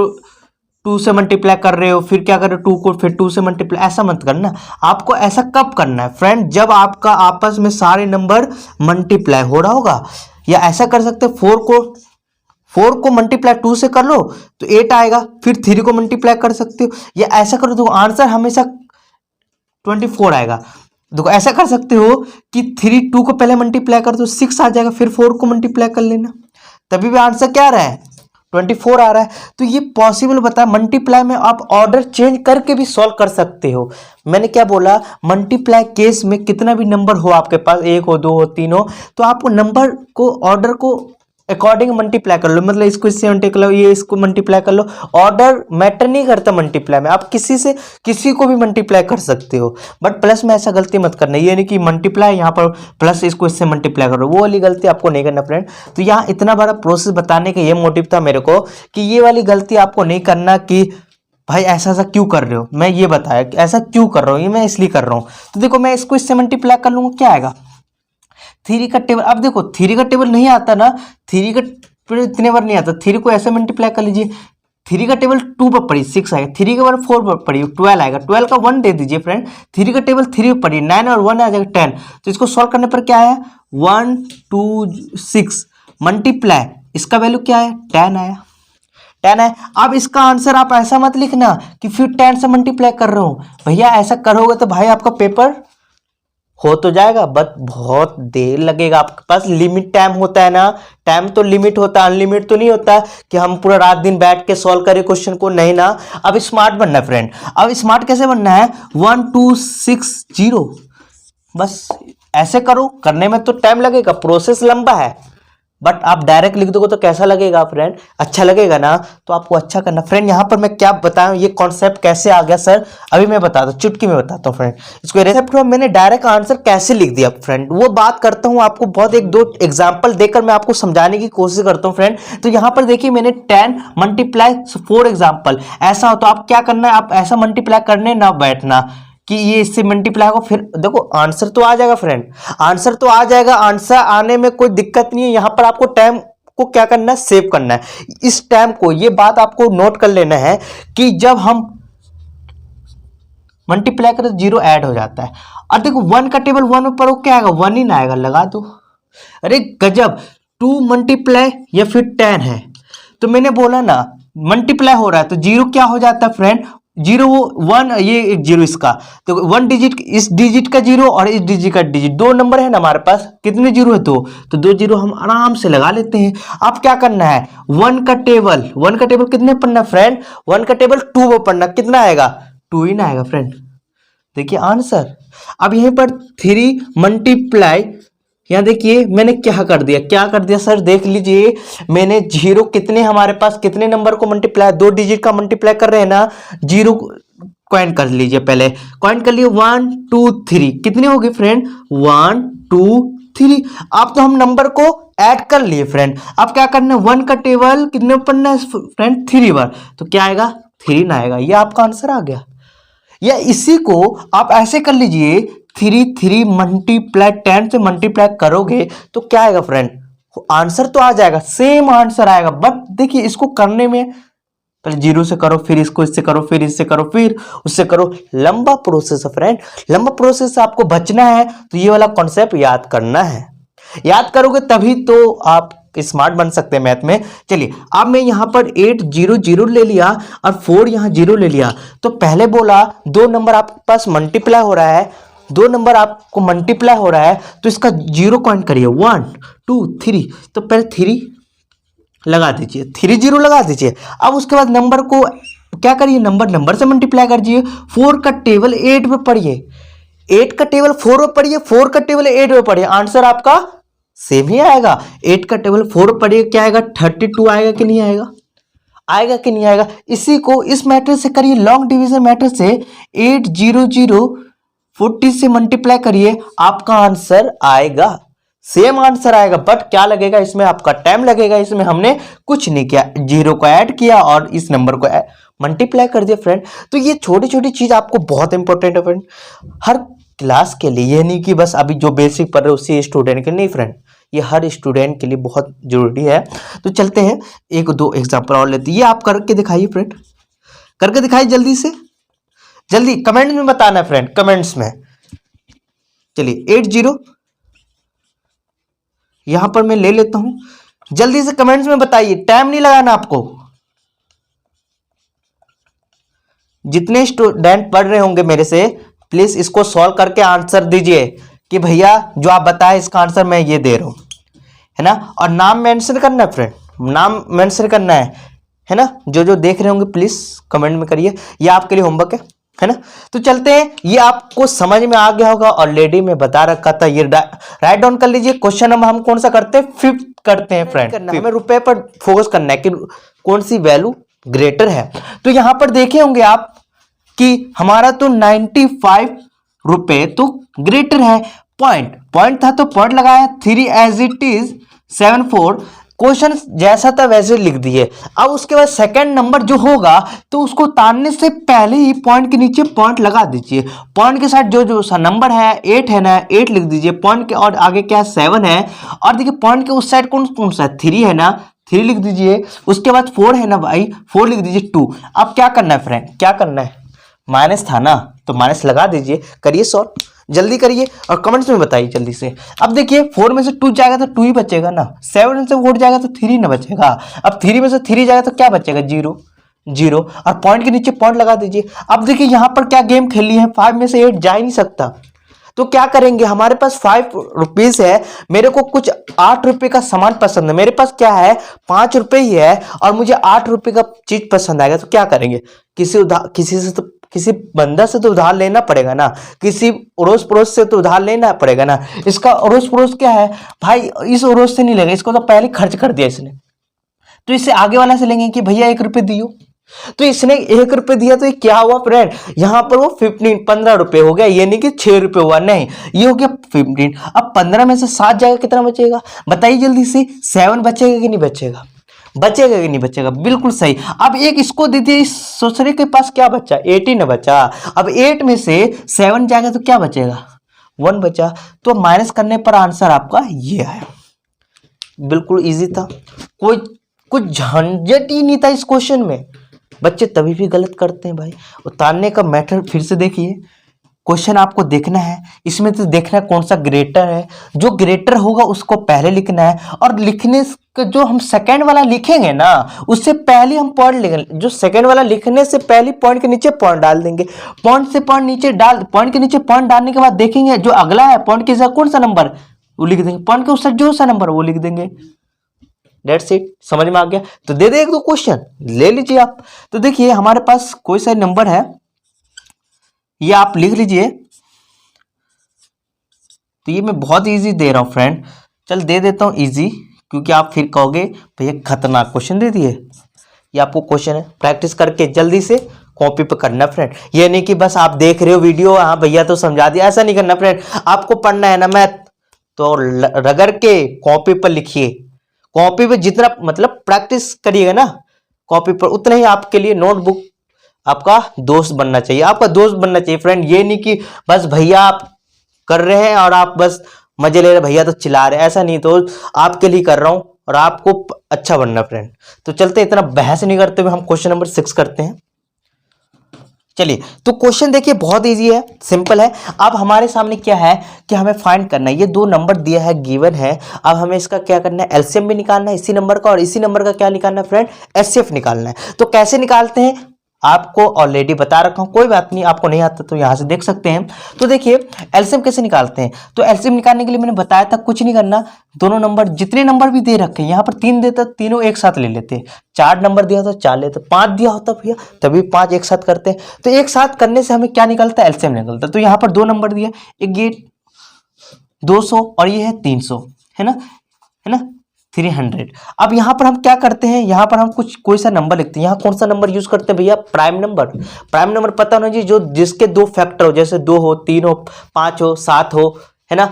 2 से मल्टीप्लाई कर रहे हो, फिर क्या कर रहे हो 2 को फिर 2 से मल्टीप्लाई, ऐसा मत करना। आपको ऐसा कब करना है फ्रेंड, जब आपका आपस में सारे नंबर मल्टीप्लाई हो रहा होगा। या ऐसा कर सकते हो 4 को मल्टीप्लाई 2 से कर लो तो 8 आएगा, फिर 3 को मल्टीप्लाई कर सकते हो, या ऐसा करो तो आंसर हमेशा 24 आएगा। देखो ऐसा कर सकते हो कि 2 को पहले मल्टीप्लाई कर दो 6 आ जाएगा, फिर 4 को मल्टीप्लाई कर लेना, तभी भी आंसर क्या आ रहा है 24 आ रहा है। तो ये पॉसिबल बताया, मल्टीप्लाई में आप ऑर्डर चेंज करके भी सॉल्व कर सकते हो। मैंने क्या बोला, मल्टीप्लाई केस में कितना भी नंबर हो आपके पास, 1 हो 2 हो 3 हो, तो आपको नंबर को ऑर्डर को अकॉर्डिंग मल्टीप्लाई कर लो, मतलब इसको इससे मल्टीप्लाई कर लो, ये इसको मल्टीप्लाई कर लो, ऑर्डर मैटर नहीं करता मल्टीप्लाई में। आप किसी को भी मल्टीप्लाई कर सकते हो, बट प्लस में ऐसा गलती मत करना, ये नहीं कि मल्टीप्लाई यहाँ पर प्लस इसको इससे मल्टीप्लाई करो, वो वाली गलती आपको नहीं करना फ्रेंड। तो यहाँ इतना बड़ा प्रोसेस बताने का ये मोटिव था मेरे को कि ये वाली गलती आपको नहीं करना कि भाई ऐसा क्यों कर रहे हो, मैं ये बताया कि ऐसा क्यों कर रहा हूँ, ये मैं इसलिए कर रहा हूँ। तो देखो मैं इसको इससे मल्टीप्लाई कर लूँगा, क्या आएगा 3 का टेबल। अब देखो 3 का टेबल नहीं आता ना, 3 का टेबल इतने बार नहीं आता, 3 को ऐसे मल्टीप्लाई कर लीजिए, 3 का टेबल 2 पर पढ़िए 6 आएगा, 3 के बाद 4 पर पढ़िए 12 आएगा, 12 का 1 दे दीजिए फ्रेंड, 3 का टेबल 3 पर पढ़िए 9 और 1 आ जाएगा 10। तो इसको सॉल्व करने पर क्या आया 1 2 6 मल्टीप्लाई, इसका वैल्यू क्या है 10 आया, 10 है। अब इसका आंसर आप ऐसा मत लिखना कि फिर 10 से मल्टीप्लाई कर रहा हूँ, भैया ऐसा करोगे तो भाई आपका पेपर हो तो जाएगा बट बहुत देर लगेगा। आपके पास लिमिट टाइम होता है ना, टाइम तो लिमिट होता है, अनलिमिट तो नहीं होता कि हम पूरा रात दिन बैठ के सॉल्व करें क्वेश्चन को, नहीं ना। अब स्मार्ट बनना है फ्रेंड। अब स्मार्ट कैसे बनना है 1 2 6 0, बस ऐसे करो, करने में तो टाइम लगेगा, प्रोसेस लंबा है, बट आप डायरेक्ट लिख दोगे तो कैसा लगेगा फ्रेंड, अच्छा लगेगा ना। तो आपको अच्छा करना फ्रेंड। यहाँ पर मैं क्या बताऊं, ये कॉन्सेप्ट कैसे आ गया सर, अभी मैं बताता हूँ, चुटकी में बताता हूँ फ्रेंड। इसको रेसिप्ट में मैंने डायरेक्ट आंसर कैसे लिख दिया फ्रेंड, वो बात करता हूँ आपको, बहुत 1-2 एग्जाम्पल देकर मैं आपको समझाने की कोशिश करता हूँ फ्रेंड। तो यहाँ पर देखिए मैंने 10 मल्टीप्लाई 4 एग्जाम्पल, ऐसा हो तो आप क्या करना है, आप ऐसा मल्टीप्लाई करने ना बैठना कि ये इससे मल्टीप्लाई हो, फिर देखो आंसर तो आ जाएगा फ्रेंड, आंसर तो आ जाएगा, आंसर आने में कोई दिक्कत नहीं है। यहाँ पर आपको टाइम को क्या करना है, सेव करना है। इस टाइम को, ये बात आपको नोट कर लेना है कि जब हम मल्टीप्लाई करें तो 0 ऐड हो जाता है। और देखो 1 का टेबल 1 में पढ़ो, क्या आएगा 1 ही ना आएगा, लगा दो। अरे गजब, 2 मल्टीप्लाई या फिर 10 है, तो मैंने बोला ना मल्टीप्लाई हो रहा है तो 0 क्या हो जाता है फ्रेंड जीरो वो 1, ये एक जीरो इसका, तो 1 डिजिट इस डिजिट का जीरो और इस डिजिट का डिजिट, दो नंबर है ना हमारे पास, कितने जीरो है तो दो जीरो हम आराम से लगा लेते हैं। अब क्या करना है, 1 का टेबल कितने पढ़ना फ्रेंड, 1 का टेबल 2 में पढ़ना, कितना आएगा 2 ही ना आएगा फ्रेंड। देखिए आंसर। अब यहीं पर 3 मल्टीप्लाई, यहाँ देखिए मैंने क्या कर दिया सर, देख लीजिए मैंने जीरो कितने हमारे पास कितने नंबर को मल्टीप्लाई, 2 डिजिट का मल्टीप्लाई कर रहे हैं ना, जीरो क्वाइन कर लीजिए, पहले क्वाइन कर लिए 1 2 3, कितने हो गए फ्रेंड 1 2 3। अब तो हम नंबर को ऐड कर लिए फ्रेंड। अब क्या करना है, 1 का टेबल कितने पढ़ना है फ्रेंड 3 बार, तो क्या आएगा 3 ना आएगा, ये आपका आंसर आ गया। या इसी को आप ऐसे कर लीजिए, 3 मल्टीप्लाई 10 से मल्टीप्लाई करोगे तो क्या आएगा फ्रेंड, आंसर तो आ जाएगा, सेम आंसर आएगा। बट देखिए इसको करने में पहले जीरो से करो, फिर इसको इससे करो, फिर इससे करो, फिर उससे करो, लंबा प्रोसेस है फ्रेंड। लंबा प्रोसेस से आपको बचना है तो ये वाला कॉन्सेप्ट याद करना है, याद करोगे तभी तो आप स्मार्ट बन सकते हैं मैथ में। चलिए अब मैं यहां पर 8 0 0 ले लिया और 4 यहां 0 ले लिया, तो पहले बोला दो नंबर आपके पास मल्टीप्लाई हो रहा है, दो नंबर आपको मल्टीप्लाई हो रहा है तो इसका जीरो काउंट करिए 1 2 3, तो पहले 3 लगा दीजिए, 3 0 लगा दीजिए। अब उसके बाद नंबर को क्या करिए, नंबर से मल्टीप्लाई कर दीजिए। 4 का टेबल 8 में पढ़िए, 8 का टेबल 4 में पढ़िए, 4 का टेबल 8 में पढ़िए, आंसर आपका सेम ही आएगा। 8 का टेबल 4 पढ़िए, क्या आएगा 32 आएगा कि नहीं आएगा, आएगा कि नहीं आएगा। इसी को इस मैथड से करिए, लॉन्ग डिवीजन मैथड से 8 0 0 40 से मल्टीप्लाई करिए, आपका आंसर आएगा, सेम आंसर आएगा। बट क्या लगेगा इसमें, आपका टाइम लगेगा, इसमें हमने कुछ नहीं किया, जीरो को ऐड किया और इस नंबर को मल्टीप्लाई कर दिया फ्रेंड। तो ये छोटी छोटी चीज आपको बहुत इंपॉर्टेंट है फ्रेंड, हर क्लास के लिए, ये नहीं कि बस अभी जो बेसिक पढ़ रहे उसी स्टूडेंट के नहीं फ्रेंड, ये हर स्टूडेंट के लिए बहुत जरूरी है। तो चलते हैं एक दो एग्जांपल और लेते हैं, ये आप करके दिखाइए फ्रेंड, करके दिखाइए जल्दी से, जल्दी कमेंट में बताना है फ्रेंड, कमेंट्स में। चलिए 8 0 यहां पर मैं ले लेता हूं, जल्दी से कमेंट्स में बताइए, टाइम नहीं लगाना आपको। जितने स्टूडेंट पढ़ रहे होंगे मेरे से, प्लीज इसको सॉल्व करके आंसर दीजिए कि भैया जो आप बताए इसका आंसर मैं ये दे रहा हूं, है ना। और नाम मेंशन करना है फ्रेंड, नाम मेंशन करना है ना। जो देख रहे होंगे प्लीज कमेंट में करिए, ये आपके लिए होमवर्क है ना। तो चलते हैं, ये आपको समझ में आ गया होगा, ऑलरेडी मैं बता रखा था, ये राइट डाउन कर लीजिए। क्वेश्चन हम कौन सा करते हैं, 5th करते हैं फ्रेंड, हमें रुपए पर फोकस करना है कि कौन सी वैल्यू ग्रेटर है। तो यहां पर देखे होंगे आप कि हमारा तो 95 रुपए तो ग्रेटर है, पॉइंट था तो पॉइंट लगाया, 3 एज इट इज 74, क्वेश्चन जैसा था वैसे लिख दिए। अब उसके बाद सेकंड नंबर जो होगा तो उसको उतारने से पहले ही पॉइंट के नीचे पॉइंट लगा दीजिए, पॉइंट के साथ जो सा नंबर है 8 है ना, 8 लिख दीजिए, पॉइंट के और आगे क्या है 7 है, और देखिए पॉइंट के उस साइड कौन सा 3 है ना, 3 लिख दीजिए, उसके बाद 4 है ना भाई, 4 लिख दीजिए, 2। अब क्या करना है फ्रेंड, क्या करना है, माइनस था ना तो माइनस लगा दीजिए, करिए सॉल्व, जल्दी करिए और कमेंट्स में बताइए जल्दी से। अब देखिए 4 में से 2 जाएगा तो 2 ही बचेगा ना, 7 में से 4 जाएगा तो 3 ना बचेगा, अब 3 में से 3 जाएगा तो क्या बचेगा 0 और पॉइंट के नीचे पॉइंट लगा दीजिए। अब देखिए यहां पर क्या गेम खेली है, 5 में से 8 जा ही नहीं सकता, तो क्या करेंगे, हमारे पास 5 रुपीज है, मेरे को कुछ 8 रुपए का सामान पसंद है, मेरे पास क्या है 5 रुपए ही है और मुझे 8 रुपए का चीज पसंद आएगा, तो क्या करेंगे, किसी बंदा से तो उधार लेना पड़ेगा ना, किसी अड़ोस पड़ोस से तो उधार लेना पड़ेगा ना। इसका अड़ोस पड़ोस क्या है भाई, इस अड़ोस से नहीं लेगा, इसको तो पहले खर्च कर दिया इसने, तो इससे आगे वाला से लेंगे कि भैया 1 रुपए दियो, तो इसने 1 रुपए दिया, तो ये क्या हुआ फ्रेंड, यहां पर वो 15 रुपए हो गया, ये नहीं कि 6 रुपए हुआ, नहीं ये हो गया 15। अब 15 में से 7 जाएगा, कितना बचेगा बताइए जल्दी से, 7 बचेगा कि नहीं बचेगा, बचेगा कि नहीं बचेगा, बिल्कुल सही। अब एक इसको दे दिए, दूसरे के पास क्या बचा 18 बचा, अब 8 में से 7 जाएगा तो क्या बचेगा 1 बचा, तो माइनस करने पर आंसर आपका ये है। बिल्कुल इजी था, कोई कुछ झंझट ही नहीं था इस क्वेश्चन में, बच्चे तभी भी गलत करते हैं भाई। उतारने का मेथड फिर से देखिए, क्वेश्चन आपको देखना है, इसमें तो देखना है कौन सा ग्रेटर है, जो ग्रेटर होगा उसको पहले लिखना है, और लिखने का जो हम सेकंड वाला लिखेंगे ना उससे पहले हम पॉइंट लिखेंगे, जो सेकंड वाला लिखने से पहले पॉइंट के नीचे पॉइंट डाल देंगे, पॉइंट से पॉइंट नीचे डाल, पॉइंट के नीचे पॉइंट डालने के बाद देखेंगे जो अगला है पॉइंट के साथ कौन सा नंबर वो लिख देंगे, पॉइंट के उस जो सा नंबर वो लिख देंगे। डेट्स इट, समझ में आ गया? तो दे दे एक दो क्वेश्चन ले लीजिए आप। तो देखिए हमारे पास कोई सा नंबर है, ये आप लिख लीजिए। तो ये मैं बहुत इजी दे रहा हूं फ्रेंड, चल दे देता हूं इजी, क्योंकि आप फिर कहोगे भैया खतरनाक क्वेश्चन दे दिए। ये आपको क्वेश्चन है, प्रैक्टिस करके जल्दी से कॉपी पे करना फ्रेंड। ये नहीं कि बस आप देख रहे हो वीडियो, हाँ भैया तो समझा दिया, ऐसा नहीं करना फ्रेंड। आपको पढ़ना है ना मैथ, तो रगड़ के कॉपी पर लिखिए। कॉपी पे जितना मतलब प्रैक्टिस करिएगा ना कॉपी पर, उतना ही आपके लिए नोटबुक आपका दोस्त बनना चाहिए, आपका दोस्त बनना चाहिए फ्रेंड। ये नहीं कि बस भैया आप कर रहे हैं और आप बस मजे ले रहे, भैया तो चिल्ला रहे, ऐसा नहीं। तो आपके लिए कर रहा हूं और आपको अच्छा बनना फ्रेंड। तो चलते इतना बहस नहीं करते हुए हम क्वेश्चन नंबर 6 करते हैं। चलिए, तो क्वेश्चन देखिए बहुत इजी है, सिंपल है। अब हमारे सामने क्या है कि हमें फाइंड करना है, ये दो नंबर दिया है, गिवन है। अब हमें इसका क्या करना है, एलसीएम भी निकालना है इसी नंबर का, और इसी नंबर का क्या निकालना है फ्रेंड, एचसीएफ निकालना है। तो कैसे निकालते हैं आपको ऑलरेडी बता रखा हूं, कोई बात नहीं, आपको नहीं आता तो यहां से देख सकते हैं। तो देखिए एलसीएम कैसे निकालते हैं, तो एलसीएम निकालने के लिए मैंने बताया था कुछ नहीं करना, दोनों नंबर जितने नंबर भी दे रखे हैं, यहाँ पर 3 देता तीनों एक साथ ले लेते, 4 नंबर दिया तो 4 लेते, 5 दिया होता भैया तभी 5 एक साथ करते हैं। तो एक साथ करने से हमें क्या निकलता है, एलसीएम निकलता है। तो यहाँ पर 2 नंबर दिया, एक ये 200 और ये है 300, है ना 300। अब यहाँ पर हम क्या करते हैं, यहाँ पर हम कोई सा नंबर लिखते हैं। यहाँ कौन सा नंबर यूज करते हैं भैया, प्राइम नंबर। प्राइम नंबर पता होना चाहिए जो जिसके 2 फैक्टर हो, जैसे 2 हो, 3 हो, 5 हो, 7 हो, है ना,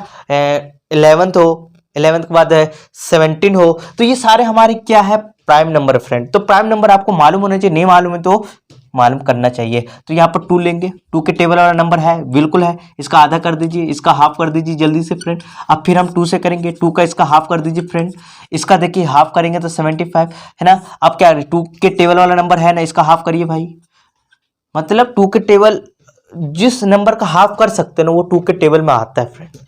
11th हो, 11th के बाद 17 हो। तो ये सारे हमारे क्या है, प्राइम नंबर फ्रेंड। तो प्राइम नंबर आपको मालूम होना चाहिए, नहीं मालूम है तो मालूम करना चाहिए। तो यहाँ पर 2 लेंगे, 2 के टेबल वाला नंबर है, बिल्कुल है, इसका आधा कर दीजिए, इसका हाफ कर दीजिए जल्दी से फ्रेंड। अब फिर हम 2 से करेंगे, 2 का इसका हाफ कर दीजिए फ्रेंड, इसका देखिए हाफ करेंगे तो 75, है ना। अब क्या 2 के टेबल वाला नंबर है ना, इसका हाफ करिए भाई, मतलब 2 के टेबल जिस नंबर का हाफ कर सकते हैं ना वो 2 के टेबल में आता है फ्रेंड।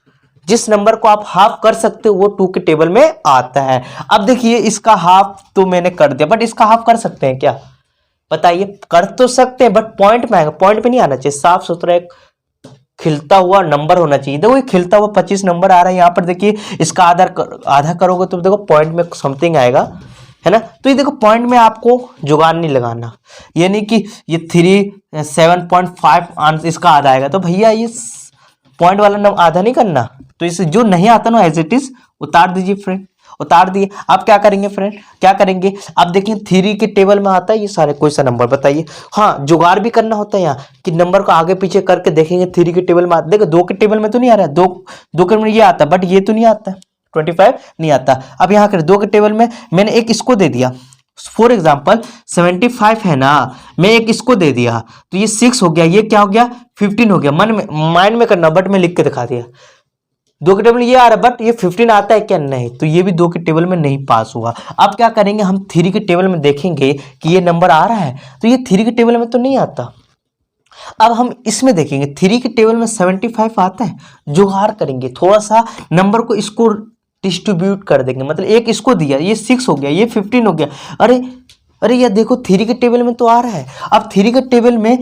जिस नंबर को आप हाफ कर सकते हो वो 2 के टेबल में आता है। अब देखिए इसका हाफ तो मैंने कर दिया, बट इसका हाफ कर सकते हैं क्या, बताइए? कर तो सकते हैं बट पॉइंट में आएगा, पॉइंट पे नहीं आना चाहिए, साफ सुथरा एक खिलता हुआ नंबर होना चाहिए। देखो ये खिलता हुआ 25 नंबर आ रहा है यहाँ पर, देखिए इसका आधा करोगे तो देखो पॉइंट में समथिंग आएगा, है ना। तो ये देखो पॉइंट में आपको जुगाड़ नहीं लगाना, ये नहीं कि ये 7.5 इसका आधा आएगा, तो भैया ये पॉइंट वाला नंबर आधा नहीं करना। तो इसे जो नहीं आता ना एज इट इज उतार दीजिए फ्रेंड, उतार दिए। अब क्या करेंगे फ्रेंड, क्या करेंगे, अब देखिए 3 के टेबल में आता है ये सारे, कोई सा नंबर बताइए। हाँ जुगाड़ भी करना होता है यहाँ कि नंबर को आगे पीछे करके देखेंगे 3 के टेबल में आता, देखो 2 के टेबल में तो नहीं आ रहा है, 2 के में ये आता बट ये तो नहीं आता, 25 नहीं आता। अब यहाँ कर 2 के टेबल में मैंने एक इसको दे दिया, फॉर एग्जाम्पल 75 है ना, मैं एक इसको दे दिया तो ये 6 हो गया, ये क्या हो गया 15 हो गया। मन में माइंड में करना, बट मैं लिख के दिखा दिया। 2 के टेबल में ये आ रहा है बट ये 15 आता है क्या, नहीं, तो ये भी 2 के टेबल में नहीं पास हुआ। अब क्या करेंगे, हम 3 के टेबल में देखेंगे कि ये नंबर आ रहा है, तो ये 3 के टेबल में तो नहीं आता। अब हम इसमें देखेंगे 3 के टेबल में 75 आता है, जुगाड़ करेंगे थोड़ा सा नंबर को, इसको डिस्ट्रीब्यूट कर देंगे, मतलब एक इसको दिया, ये 6 हो गया, ये 15 हो गया, अरे ये देखो 3 के टेबल में तो आ रहा है। अब 3 के टेबल में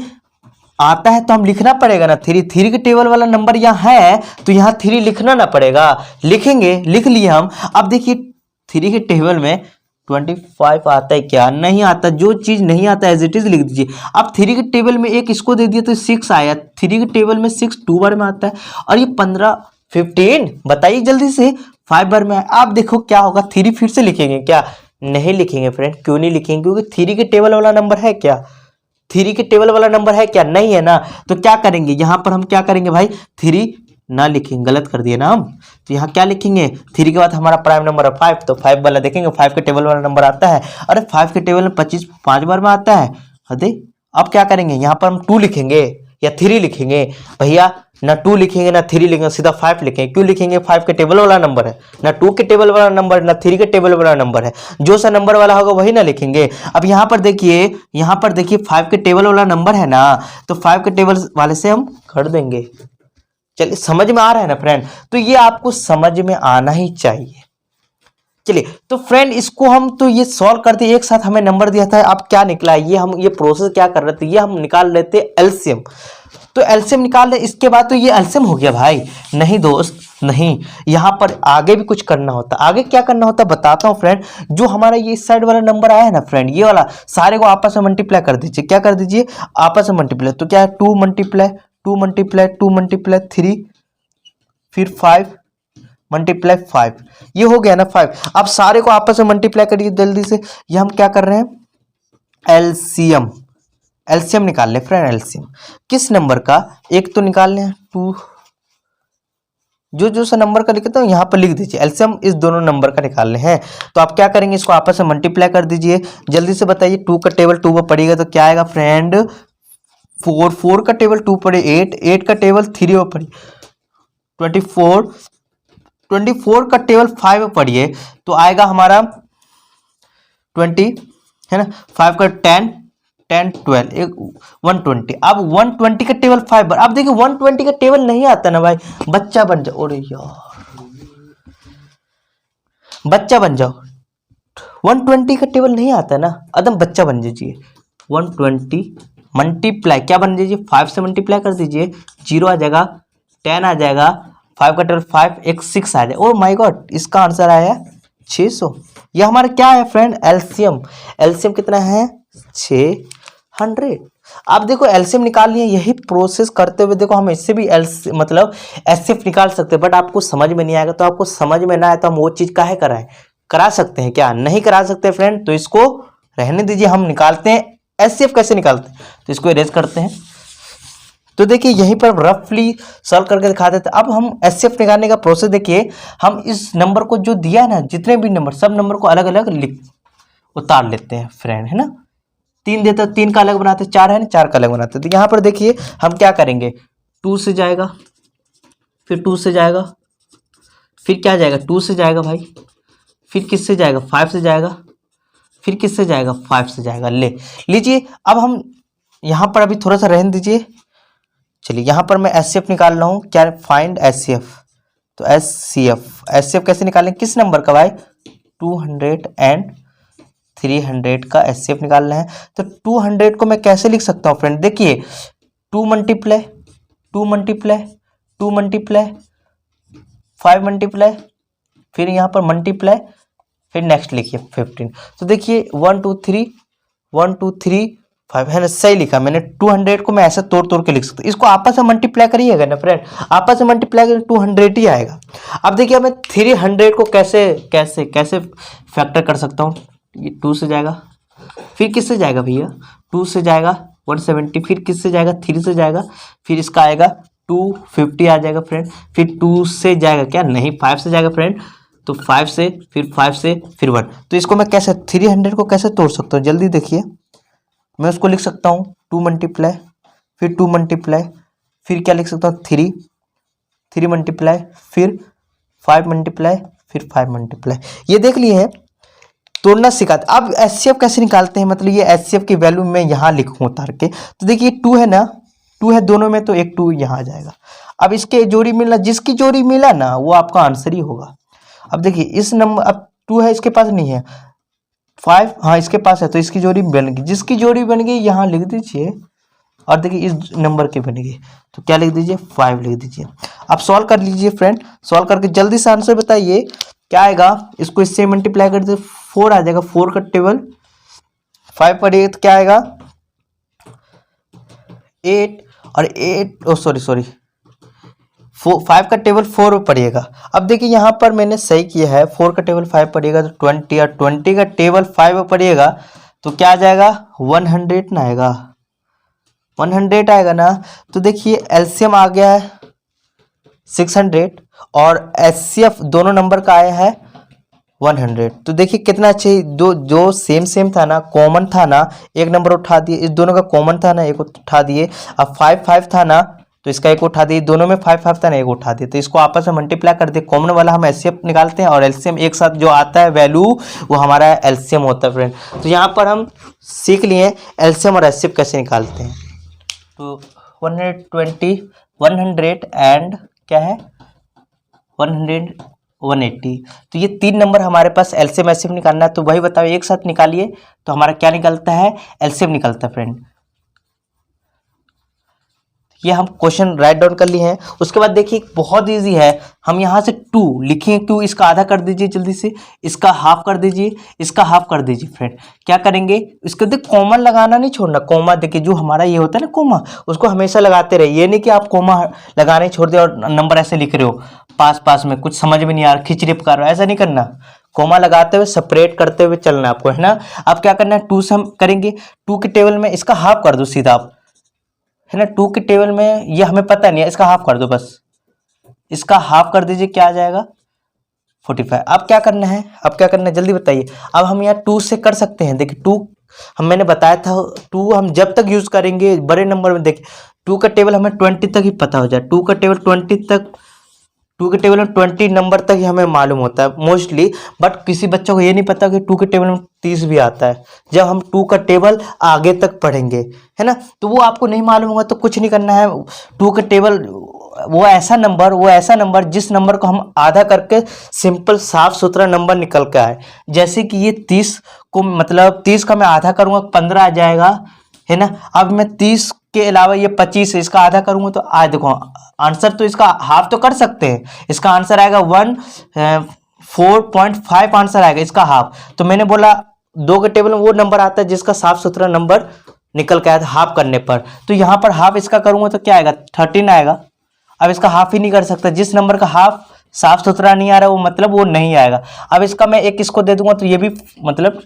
आता है तो हम लिखना पड़ेगा ना, 3 के टेबल वाला नंबर यहाँ है तो यहाँ 3 लिखना ना पड़ेगा, लिखेंगे, लिख लिए हम। अब देखिए 3 के टेबल में 25 आता है क्या, नहीं आता, जो चीज नहीं आता एज इट इज लिख दीजिए। अब 3 के टेबल में एक इसको दे दिया तो 6 आया, 3 के टेबल में 6 2 बार में आता है, और ये 15 15 बताइए जल्दी से 5 बार में। आप देखो क्या होगा, 3 फिर से लिखेंगे क्या, नहीं लिखेंगे फ्रेंड। क्यों नहीं लिखेंगे, क्योंकि 3 के टेबल वाला नंबर है क्या, 3 के टेबल वाला नंबर है क्या, नहीं है ना। तो क्या करेंगे, यहाँ पर हम क्या करेंगे भाई, 3 ना लिखेंगे, गलत कर दिए ना हम। तो यहाँ क्या लिखेंगे, 3 के बाद हमारा प्राइम नंबर है 5, तो 5 वाला देखेंगे, 5 के टेबल वाला नंबर आता है, अरे 5 के टेबल में 25 5 बार में आता है। अरे अब क्या करेंगे, यहाँ पर हम 2 लिखेंगे या 3 लिखेंगे, भैया ना 2 लिखेंगे ना 3 लिखेंगे, सीधा 5 लिखेंगे। क्यों लिखेंगे? 5 के टेबल वाला नंबर है, ना 2 के टेबल वाला नंबर, ना 3 के टेबल वाला नंबर है। जो सा नंबर वाला होगा वही ना लिखेंगे। अब यहाँ पर देखिए, 5 के टेबल वाला नंबर है ना, तो 5 के टेबल वाले से हम कर देंगे। चलिए, समझ में आ रहा है ना फ्रेंड? तो ये आपको समझ में आना ही चाहिए। चलिए, तो फ्रेंड इसको हम तो ये सॉल्व करते, एक साथ हमें नंबर दिया था, अब क्या निकला है ये हम ये प्रोसेस क्या कर रहे थे, ये हम निकाल लेते एलसीएम। तो एलसीएम निकाल ले, इसके बाद तो ये एलसीएम हो गया भाई। नहीं दोस्त नहीं, यहाँ पर आगे भी कुछ करना होता। आगे क्या करना होता बताता हूँ फ्रेंड। जो हमारा ये इस साइड वाला नंबर आया है ना फ्रेंड, ये वाला सारे को आपस में मल्टीप्लाई कर दीजिए। क्या कर दीजिए? आपस में मल्टीप्लाई। तो क्या है? 2 मल्टीप्लाई 2 मल्टीप्लाई 2 मल्टीप्लाई 3, फिर 5 मल्टीप्लाई 5, ये हो गया ना 5। अब सारे को आपस में मल्टीप्लाई करिए जल्दी से। ये हम क्या कर रहे हैं? एलसीएम। एलसीएम निकाल ले फ्रेंड। एलसीएम किस नंबर का? एक तो निकाल लें 2, जो सा नंबर का लिखे तो यहाँ पर लिख दीजिए। एलसीएम इस दोनों नंबर का निकालने हैं। तो आप क्या करेंगे? इसको आपस में मल्टीप्लाई कर दीजिए। जल्दी से बताइए। 2 का टेबल 2 पर पड़ेगा तो क्या आएगा फ्रेंड? 4, 4 का टेबल 2 पड़े 8, 8 का टेबल 3 पर पड़ी 24, 24 का टेबल 5 में पढ़िए तो आएगा हमारा 20, है ना। 5 का 10, 10 12 एक 120। अब 120 का टेबल 5 बार। अब देखिए 120 का टेबल नहीं आता ना भाई, बच्चा बन जाओ। अरे यार, बच्चा बन जाओ। 120 का टेबल नहीं आता ना, एकदम बच्चा बन जाइए। 120 मल्टीप्लाई क्या बन जाइए? 5 से मल्टीप्लाई कर दीजिए, 0 आ जाएगा, 10 आ जाएगा, 5 का टेबल 5, एक 6 आ जाए। ओ माय गॉड, इसका आंसर आया 600। यह हमारा क्या है फ्रेंड? एलसीएम। एलसीएम कितना है? 600। आप देखो एलसीएम निकाल लिए। यही प्रोसेस करते हुए देखो हम इससे भी मतलब एचसीएफ निकाल सकते हैं, बट आपको समझ में नहीं आएगा। तो आपको समझ में ना आए तो हम वो चीज़ काहे कराएं? करा सकते हैं क्या? नहीं करा सकते फ्रेंड, तो इसको रहने दीजिए। हम निकालते हैं एचसीएफ। कैसे निकालते हैं? तो इसको इरेज करते हैं। तो देखिए यहीं पर रफली सॉल्व करके दिखा देते हैं। अब हम एचसीएफ निकालने का प्रोसेस देखिए। हम इस नंबर को जो दिया है ना, जितने भी नंबर, सब नंबर को अलग अलग उतार लेते हैं फ्रेंड, है ना। 3 देते हैं, 3 का अलग बनाते हैं। 4 है ना, 4 का अलग बनाते हैं। तो यहाँ पर देखिए हम क्या करेंगे? 2 से जाएगा, फिर 2 से जाएगा, फिर क्या जाएगा? 2 से जाएगा भाई, फिर किससे जाएगा? 5 से जाएगा, फिर किससे जाएगा? 5 से जाएगा। ले लीजिए। अब हम यहाँ पर अभी थोड़ा सा रहने दीजिए। चलिए यहाँ पर मैं एचसीएफ निकाल रहा हूँ। क्या? Find HCF. तो एचसीएफ कैसे निकालें? किस नंबर का भाई? 200 एंड 300 का एचसीएफ निकालना है। तो 200 को मैं कैसे लिख सकता हूँ फ्रेंड? देखिए 2 मल्टीप्लाई 2 मल्टीप्लाई 2 मल्टीप्लाई 5 मल्टीप्लाई, फिर यहाँ पर मल्टीप्लाई, फिर नेक्स्ट लिखिए 15। तो देखिए 1 2 3 1 2 3 5, है ना। सही लिखा मैंने। 200 को मैं ऐसे तोड़ तोड़ के लिख सकता हूँ। इसको आपस में मल्टीप्लाई करिएगा ना फ्रेंड, आपस में मल्टीप्लाई करें 200 ही आएगा। अब देखिए मैं 300 को कैसे कैसे कैसे फैक्टर कर सकता हूँ? ये 2 से जाएगा, फिर किससे जाएगा भैया? 2 से जाएगा 170, फिर किससे जाएगा? 3 से जाएगा, फिर इसका आएगा 250 आ जाएगा फ्रेंड। फिर 2 से जाएगा क्या? नहीं, 5 से जाएगा फ्रेंड। तो 5 से, फिर 5 से, फिर 1। तो इसको मैं कैसे 300 को कैसे तोड़ सकता हूँ? जल्दी देखिए। मैं उसको लिख सकता हूँ 2 मल्टीप्लाई, फिर 2 मल्टीप्लाई, फिर क्या लिख सकता हूँ? 3 मल्टीप्लाई, फिर 5 मल्टीप्लाई, फिर 5 मल्टीप्लाई। ये देख लिए हैं, तोड़ना सिखाते। अब एचसीएफ कैसे निकालते हैं? मतलब ये एचसीएफ की वैल्यू मैं यहाँ लिखूँ उतार के। तो देखिए 2 है ना, 2 है दोनों में, तो एक 2 यहाँ आ जाएगा। अब इसके जोड़ी मिलना, जिसकी जोड़ी मिला ना वो आपका आंसर ही होगा। अब देखिए इस नंबर, अब 2 है, इसके पास नहीं है। 5 हाँ इसके पास है, तो इसकी जोड़ी बन गई। जिसकी जोड़ी बन गई यहाँ लिख दीजिए, और देखिए इस नंबर की बन गई, तो क्या लिख दीजिए? 5 लिख दीजिए। अब सॉल्व कर लीजिए फ्रेंड। सॉल्व करके जल्दी से आंसर बताइए क्या आएगा। इसको इससे मल्टीप्लाई कर दीजिए, 4 आ जाएगा। 4 का टेबल 5 पढ़िए तो क्या आएगा? 8, और 8 ओ सॉरी 5 का टेबल 4 में पढ़िएगा। अब देखिए यहाँ पर मैंने सही किया है। 4 का टेबल 5 पढ़िएगा तो 20, और 20 का टेबल 5 में पढ़िएगा तो क्या आ जाएगा? 100 ना आएगा, 100 आएगा ना। तो देखिए एलसीएम आ गया है 600, और एचसीएफ दोनों नंबर का आया है 100। तो देखिए कितना अच्छे, दो जो सेम था ना, कॉमन था ना, एक नंबर उठा दिए। इस दोनों का कॉमन था ना, एक उठा दिए। अब 5 5 था ना, तो इसका एक उठा दिए, दोनों में 5 5 था ना, एक उठा दिए, तो इसको आपस में मल्टीप्लाई कर दिए, कॉमन वाला हम एलसीएम निकालते हैं और एलसीएम एक साथ जो आता है वैल्यू वो हमारा एलसीएम होता है फ्रेंड। तो यहाँ पर हम सीख लिए एलसीएम और एचसीएफ कैसे निकालते हैं। तो 120 100 एंड क्या है 100 180, तो ये 3 नंबर हमारे पास एलसीएम एचसीएफ निकालना है। तो वही बताओ एक साथ निकालिए तो हमारा क्या निकलता है, एलसीएम निकलता है फ्रेंड। ये हम क्वेश्चन राइट डाउन कर लिए हैं। उसके बाद देखिए बहुत इजी है, हम यहाँ से 2 लिखेंगे, 2 इसका आधा कर दीजिए जल्दी से, इसका हाफ कर दीजिए, इसका हाफ कर दीजिए फ्रेंड। क्या करेंगे, इसके अंदर कॉमा लगाना नहीं छोड़ना, कॉमा देखिए जो हमारा ये होता है ना कॉमा, उसको हमेशा लगाते रहिए। ये नहीं कि आप कॉमा लगाने छोड़ दे और नंबर ऐसे लिख रहे हो पास पास में, कुछ समझ में नहीं आ रहा, खिचड़ी पका रहा हो, ऐसा नहीं करना। कॉमा लगाते हुए सेपरेट करते हुए चलना आपको, है ना। अब क्या करना है, 2 से हम करेंगे, 2 के टेबल में इसका हाफ कर दो सीधा आप, है ना। 2 के टेबल में ये हमें पता नहीं है, इसका हाफ कर दो बस, इसका हाफ कर दीजिए, क्या आ जाएगा 45। अब क्या करना है, अब क्या करना है जल्दी बताइए। अब हम यहाँ 2 से कर सकते हैं, देखिए 2 हम मैंने बताया था 2 हम जब तक यूज करेंगे बड़े नंबर में, देखिए 2 का टेबल हमें 20 तक ही पता हो जाए, 2 का टेबल 20 तक, 2 के टेबल में 20 नंबर तक ही हमें मालूम होता है मोस्टली, बट किसी बच्चों को ये नहीं पता कि 2 के टेबल में 30 भी आता है। जब हम 2 का टेबल आगे तक पढ़ेंगे, है ना, तो वो आपको नहीं मालूम होगा तो कुछ नहीं करना है। 2 का टेबल वो ऐसा नंबर जिस नंबर को हम आधा करके सिंपल साफ सुथरा नंबर निकल के आए। जैसे कि ये 30 को, मतलब 30 का मैं आधा करूँगा 15 आ जाएगा, है ना। अब मैं 30 के अलावा ये 25 है, इसका आधा करूंगा तो आज देखो आंसर, तो इसका हाफ तो कर सकते हैं, इसका आंसर आएगा 4.5 आंसर आएगा इसका हाफ। तो मैंने बोला 2 के टेबल में वो नंबर आता है जिसका साफ सुथरा नंबर निकल के आया था हाफ करने पर। तो यहाँ पर हाफ इसका करूंगा तो क्या आएगा 13 आएगा। अब इसका हाफ ही नहीं कर सकता, जिस नंबर का हाफ साफ सुथरा नहीं आ रहा वो मतलब वो नहीं आएगा। अब इसका मैं एक इसको दे दूंगा तो ये भी मतलब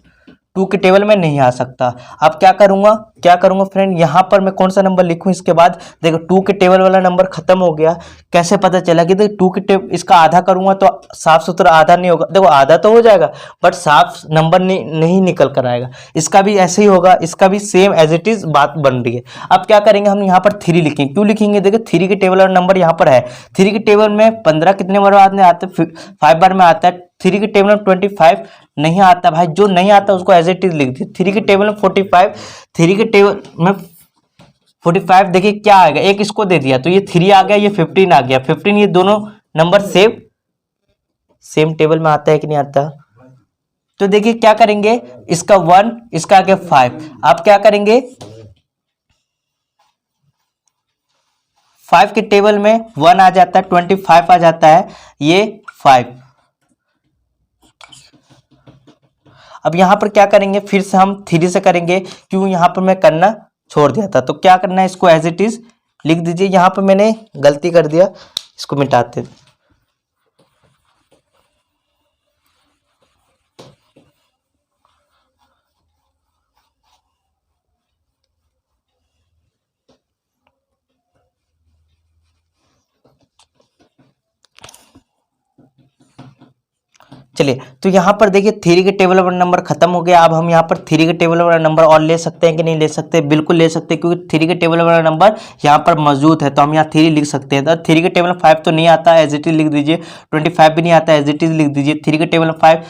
2 के टेबल में नहीं आ सकता। अब क्या करूंगा फ्रेंड, यहाँ पर मैं कौन सा नंबर लिखूं इसके बाद, देखो 2 के टेबल वाला नंबर खत्म हो गया। कैसे पता चला कि देखो 2 के टेबल इसका आधा करूंगा तो साफ सुथरा आधा नहीं होगा, देखो आधा तो हो जाएगा बट साफ नंबर नहीं निकल कर आएगा। इसका भी ऐसे ही होगा, इसका भी सेम एज इट इज बात बन रही है। अब क्या करेंगे, हम यहाँ पर 3 लिखेंगे, क्यों लिखेंगे, देखो 3 के टेबल वाला नंबर यहाँ पर है, 3 के टेबल में 15 कितने बार आते हैं 5 बार में आता है, 3 के टेबल में 25 नहीं आता भाई, जो नहीं आता उसको एज इट इज लिख दिए। 3 के टेबल में 45, 3 के टेबल में 45 देखिए क्या आएगा, एक इसको दे दिया तो ये 3 आ गया, ये 15 आ गया, 15 ये दोनों नंबर सेम टेबल में आता है कि नहीं आता। तो देखिए क्या करेंगे, इसका 1 इसका आगे 5, आप क्या करेंगे 5 के टेबल में 1 आ जाता है, 25 आ जाता है, ये 5। अब यहां पर क्या करेंगे, फिर से हम 3 से करेंगे, क्यों यहां पर मैं करना छोड़ दिया था। तो क्या करना है, इसको एज इट इज लिख दीजिए। यहां पर मैंने गलती कर दिया, इसको मिटाते। चलिए तो यहाँ पर देखिए 3 के टेबल वाला नंबर खत्म हो गया। अब हम यहाँ पर 3 के टेबल वाला नंबर और ले सकते हैं कि नहीं ले सकते, बिल्कुल ले सकते हैं, क्योंकि 3 के टेबल वाला नंबर यहाँ पर मौजूद है, तो हम यहाँ 3 लिख सकते हैं। तो 3 के टेबल में 5 तो नहीं आता है, एज इट इज लिख दीजिए। 25 भी नहीं आता है, एज इट इज लिख दीजिए। 3 के टेबल में 5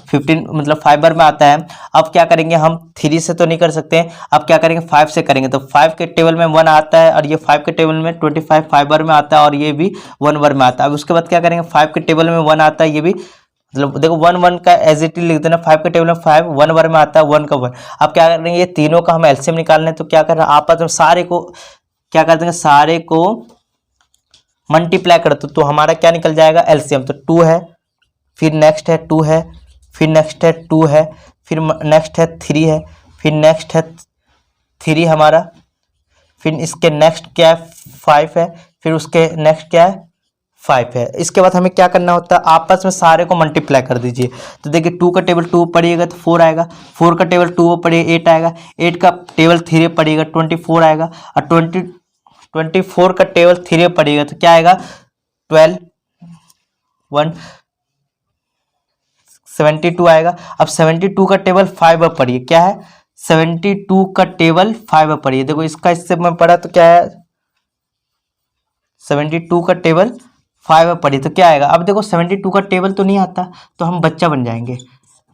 15 मतलब 5 बार में आता है। अब क्या करेंगे, हम 3 से तो नहीं कर सकते हैं, अब क्या करेंगे 5 से करेंगे। तो 5 के टेबल में 1 आता है और ये 5 के टेबल में 25 5 बार में आता है और ये भी 1 बार में आता है। अब उसके बाद क्या करेंगे, 5 के टेबल में 1 आता है, ये भी मतलब देखो 1 1 का एज इट इज लिख देना। 5 के टेबल में 5 1 बार में आता है, 1 का 1। अब क्या करेंगे, ये तीनों का हम एलसीएम निकालना है। तो क्या करना, आपस में सारे को क्या कर देंगे, सारे को मल्टीप्लाई कर दो तो हमारा क्या निकल जाएगा एलसीएम। तो 2 है, फिर नेक्स्ट है 2 है, फिर नेक्स्ट है 2 है, फिर नेक्स्ट है 3 है, फिर नेक्स्ट है 3 हमारा, फिर इसके नेक्स्ट क्या है 5 है, फिर उसके नेक्स्ट क्या है 5 है। इसके बाद हमें क्या करना होता है, आपस में सारे को मल्टीप्लाई कर दीजिए। तो देखिए 2 का टेबल 2 पढ़िएगा तो 4 आएगा, 4 का टेबल 2 पढ़िए 8 आएगा, 8 का टेबल 3 पढ़िएगा 24 आएगा, और 24 का टेबल 3 पढ़िएगा तो क्या आएगा 12 1 72 आएगा। अब 72 का टेबल 5 अब पढ़िए, क्या है 72 का टेबल 5 अब पढ़िए। देखो इसका इससे मैं पढ़ा तो क्या है 72 का टेबल 5 में पढ़ी तो क्या आएगा। अब देखो 72 का टेबल तो नहीं आता तो हम बच्चा बन जाएंगे।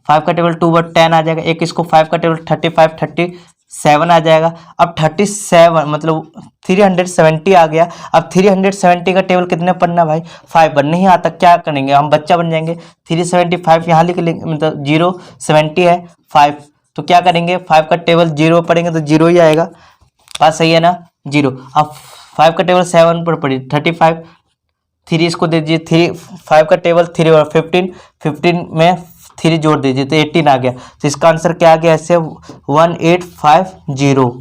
5 का टेबल 2 बार 10 आ जाएगा, एक इसको 5 का टेबल 35 37 आ जाएगा। अब 37 मतलब 370 आ गया। अब 370 का टेबल कितने पढ़ना भाई, 5 बार नहीं आता, क्या करेंगे हम बच्चा बन जाएंगे। 375 यहाँ लिख लेंगे, मतलब 070 है 5, तो क्या करेंगे 5 का टेबल 0 पढ़ेंगे तो 0 ही आएगा। बात सही है ना, 0। अब 5 का टेबल 7 पर पढ़िए 35, 3 इसको दे दीजिए, 5 का टेबल 3 और 15 में 3 जोड़ दीजिए तो 18 आ गया। तो इसका आंसर क्या आ गया, ऐसे 1850।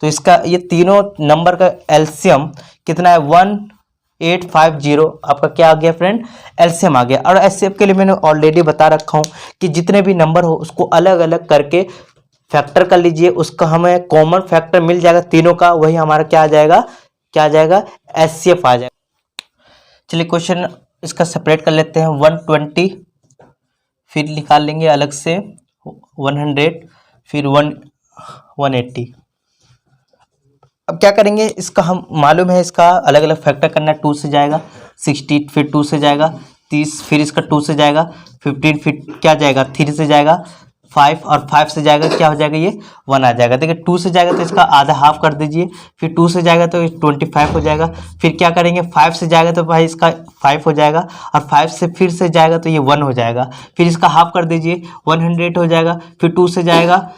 तो इसका ये तीनों नंबर का एलसीएम कितना है, 1850 आपका क्या आ गया फ्रेंड, एलसीएम आ गया। और एचसीएफ के लिए मैंने ऑलरेडी बता रखा हूँ कि जितने भी नंबर हो उसको अलग अलग करके फैक्टर कर लीजिए, उसका हमें कॉमन फैक्टर मिल जाएगा तीनों का, वही हमारा क्या आ जाएगा, क्या आ जाएगा, एचसीएफ आ जाएगा। चलिए क्वेश्चन इसका सेपरेट कर लेते हैं। 120 फिर निकाल लेंगे अलग से 100 फिर 180। अब क्या करेंगे, इसका हम मालूम है इसका अलग अलग फैक्टर करना है। 2 से जाएगा 60, फिर 2 से जाएगा 30, फिर इसका 2 से जाएगा 15, फिर क्या जाएगा 3 से जाएगा 5 और 5 से जाएगा क्या हो जाएगा, ये 1 आ जाएगा। देखिए 2 से जाएगा तो इसका आधा हाफ कर दीजिए, फिर 2 से जाएगा तो 25 हो जाएगा। फिर क्या करेंगे 5 से जाएगा तो भाई इसका 5 हो जाएगा, और 5 से फिर से जाएगा तो ये 1 हो जाएगा। फिर इसका हाफ कर दीजिए 100 हो जाएगा। फिर 2 से जाएगा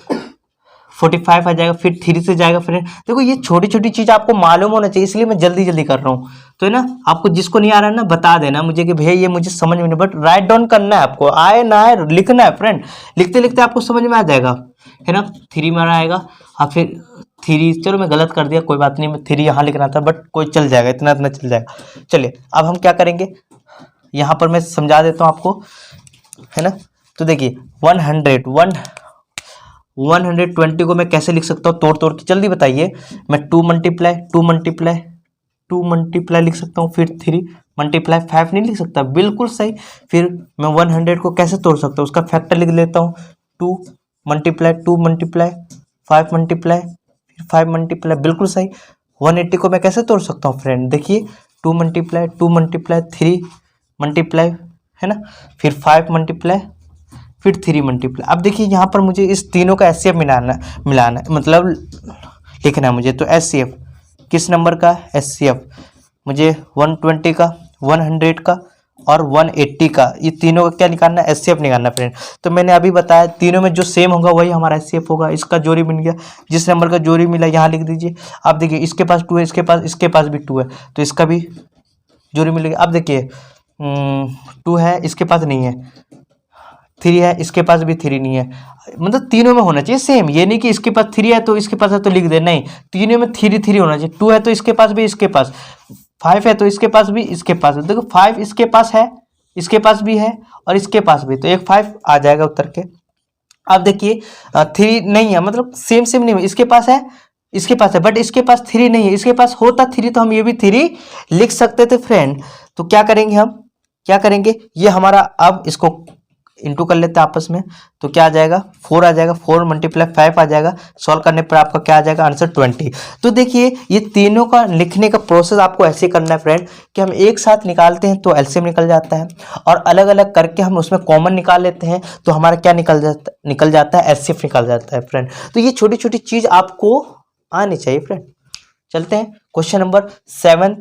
45 आ जाएगा। फिर 3 से जाएगा। फिर देखो ये छोटी छोटी चीज़ आपको मालूम होना चाहिए, इसलिए मैं जल्दी जल्दी कर रहा हूँ। तो है ना, आपको जिसको नहीं आ रहा है ना बता देना मुझे कि भैया ये मुझे समझ में नहीं, बट राइट डाउन करना है आपको, आए ना आए लिखना है फ्रेंड। लिखते लिखते आपको समझ में आ जाएगा, है ना। 3 में आएगा और फिर 3, चलो मैं गलत कर दिया कोई बात नहीं, मैं 3 यहाँ लिखना था बट कोई चल जाएगा, इतना इतना चल जाएगा। चलिए अब हम क्या करेंगे, यहाँ पर मैं समझा देता हूँ आपको, है ना। तो देखिए 120 को मैं कैसे लिख सकता हूँ, तोड़ तोड़ के जल्दी बताइए। मैं 2 मल्टीप्लाई लिख सकता हूँ, फिर 3 मल्टीप्लाई 5 नहीं लिख सकता, बिल्कुल सही। फिर मैं 100 को कैसे तोड़ सकता हूँ, उसका फैक्टर लिख लेता हूँ। 2 मल्टीप्लाई 5 मल्टीप्लाई फिर 5 मल्टीप्लाई, बिल्कुल सही। 180 को मैं कैसे तोड़ सकता हूँ फ्रेंड, देखिए 2 मल्टीप्लाई 3 मल्टीप्लाई, है ना, फिर 5 मल्टीप्लाई फिर 3 मल्टीप्लाई। अब देखिए यहाँ पर मुझे इस तीनों का एचसीएफ मिलाना है, मतलब लिखना है मुझे। तो एचसीएफ किस नंबर का, एचसीएफ मुझे 120 का, 100 का और 180 का, ये तीनों का क्या निकालना है, एचसीएफ निकालना फ्रेंड। तो मैंने अभी बताया तीनों में जो सेम होगा वही हमारा एचसीएफ होगा। इसका जोड़ी मिल गया, जिस नंबर का जोड़ी मिला यहाँ लिख दीजिए। अब देखिए इसके पास 2 है, इसके पास भी 2 है, तो इसका भी जोड़ी मिल गया। अब देखिए 2 है, इसके पास नहीं है, 3 है, इसके पास भी 3 नहीं है, मतलब तीनों में होना चाहिए सेम। ये नहीं कि इसके पास 3 है तो इसके पास है तो लिख दे, नहीं, तीनों में 3 होना चाहिए। 2 है तो इसके पास भी, इसके पास 5 है तो इसके पास भी, इसके पास भी। देखो 5 इसके पास है, इसके पास भी है और इसके पास भी, तो एक 5 आ जाएगा उत्तर के। अब देखिए 3 नहीं है, मतलब सेम नहीं है, इसके पास है, इसके पास है, बट इसके पास 3 नहीं है। इसके पास होता 3 तो हम ये भी 3 लिख सकते थे फ्रेंड। तो क्या करेंगे हम, क्या करेंगे, ये हमारा, अब इसको इंटू कर लेते हैं आपस में, तो क्या आ जाएगा 4 आ जाएगा, 4 मल्टीप्लाई 5 आ जाएगा। सॉल्व करने पर आपका क्या आ जाएगा, आंसर 20। तो देखिए ये तीनों का लिखने का प्रोसेस आपको ऐसे करना है फ्रेंड कि हम एक साथ निकालते हैं तो एलसीएम निकल जाता है, और अलग अलग करके हम उसमें कॉमन निकाल लेते हैं तो हमारा क्या निकल जाता है, एचसीएफ निकल जाता है फ्रेंड। तो ये छोटी छोटी चीज़ आपको आनी चाहिए फ्रेंड। चलते हैं क्वेश्चन नंबर 7,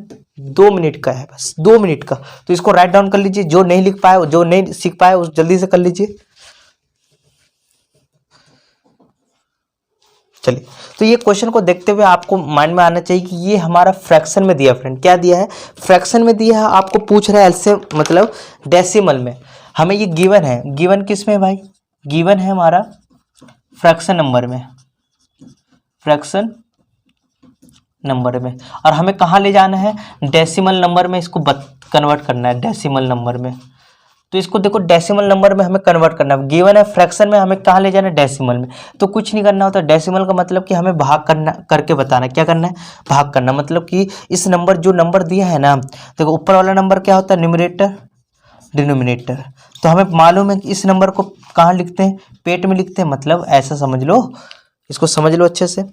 2 मिनट का है, बस 2 मिनट का। तो इसको राइट डाउन कर लीजिए, जो नहीं लिख पाए, जो नहीं सीख पाए उस जल्दी से कर लीजिए। चलिए, तो ये क्वेश्चन को देखते हुए आपको माइंड में आना चाहिए कि ये हमारा फ्रैक्शन में दिया फ्रेंड, क्या दिया है, फ्रैक्शन में दिया है। आपको पूछ रहा है एलसीएम मतलब डेसिमल में, हमें ये गिवन है। गिवन किस में भाई, गिवन है हमारा फ्रैक्शन नंबर में, फ्रैक्शन नंबर में, और हमें कहाँ ले जाना है, डेसिमल नंबर में इसको कन्वर्ट करना है, डेसिमल नंबर में। तो इसको देखो डेसिमल नंबर में हमें कन्वर्ट करना है, गिवन है फ्रैक्शन में, हमें कहाँ ले जाना है, डेसिमल में। तो कुछ नहीं करना होता, डेसिमल का मतलब कि हमें भाग करना, करके बताना, क्या करना है, भाग करना। मतलब कि इस नंबर, जो नंबर दिया है ना, देखो ऊपर वाला नंबर क्या होता है, न्यूमरेटर डिनोमिनेटर। तो हमें मालूम है कि इस नंबर को कहाँ लिखते हैं, पेट में लिखते हैं, मतलब ऐसा समझ लो, इसको समझ लो अच्छे से।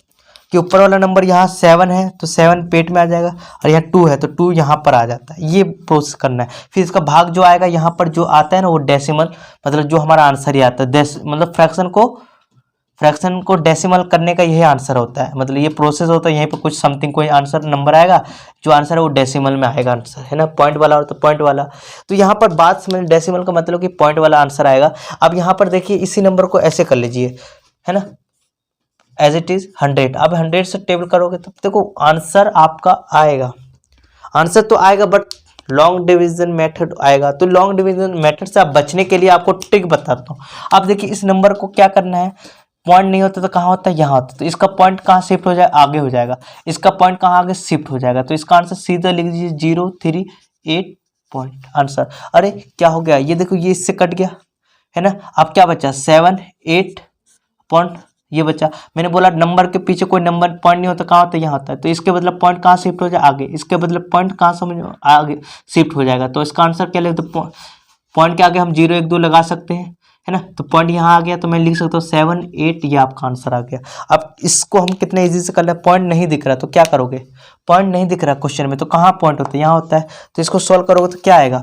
कि ऊपर वाला नंबर यहाँ 7 है तो 7 पेट में आ जाएगा, और यहाँ 2 है तो 2 यहाँ पर आ जाता है। ये प्रोसेस करना है। फिर इसका भाग जो आएगा यहाँ पर जो आता है ना वो डेसिमल, मतलब जो हमारा आंसर ही आता है, मतलब फ्रैक्शन को डेसिमल करने का यही आंसर होता है, मतलब ये प्रोसेस होता है। यहीं पर कुछ समथिंग कोई आंसर नंबर आएगा, जो आंसर है वो डेसिमल में आएगा आंसर, है ना, पॉइंट वाला और तो पॉइंट वाला। तो यहाँ पर बात समझ, डेसिमल का मतलब कि पॉइंट वाला आंसर आएगा। अब यहाँ पर देखिए इसी नंबर को ऐसे कर लीजिए, है ना, एज इट इज 100। अब 100 से टेबल करोगे तो देखो आंसर आपका आएगा, आंसर तो आएगा बट लॉन्ग डिवीजन मेथड आएगा। तो लॉन्ग डिवीजन मेथड से आप बचने के लिए आपको ट्रिक बताता हूँ। आप देखिए इस नंबर को क्या करना है, पॉइंट नहीं होता तो कहाँ होता है, यहाँ होता है, तो इसका पॉइंट कहाँ शिफ्ट हो जाए, आगे हो जाएगा, इसका पॉइंट कहाँ आगे शिफ्ट हो जाएगा। तो इसका आंसर सीधा लिख दीजिए 038 पॉइंट आंसर। अरे क्या हो गया, ये देखो ये इससे कट गया, है ना। अब क्या बचा, 7 8 पॉइंट ये बचा। मैंने बोला नंबर के पीछे कोई नंबर पॉइंट नहीं होता, कहाँ होता है, यहाँ होता है। तो इसके मतलब पॉइंट कहाँ शिफ्ट हो जाए, आगे, इसके मतलब पॉइंट कहाँ समझ आगे शिफ्ट हो जाएगा। तो इसका आंसर क्या लिखते, पॉइंट के आगे हम 0 1 2 लगा सकते हैं, है ना। तो पॉइंट यहाँ आ गया तो मैं लिख सकता हूँ 7 8, ये आपका आंसर आ गया। अब इसको हम कितने इजी से कर ले, पॉइंट नहीं दिख रहा तो क्या करोगे, पॉइंट नहीं दिख रहा क्वेश्चन में तो कहाँ पॉइंट होता है, यहाँ होता है। तो इसको सॉल्व करोगे तो क्या आएगा,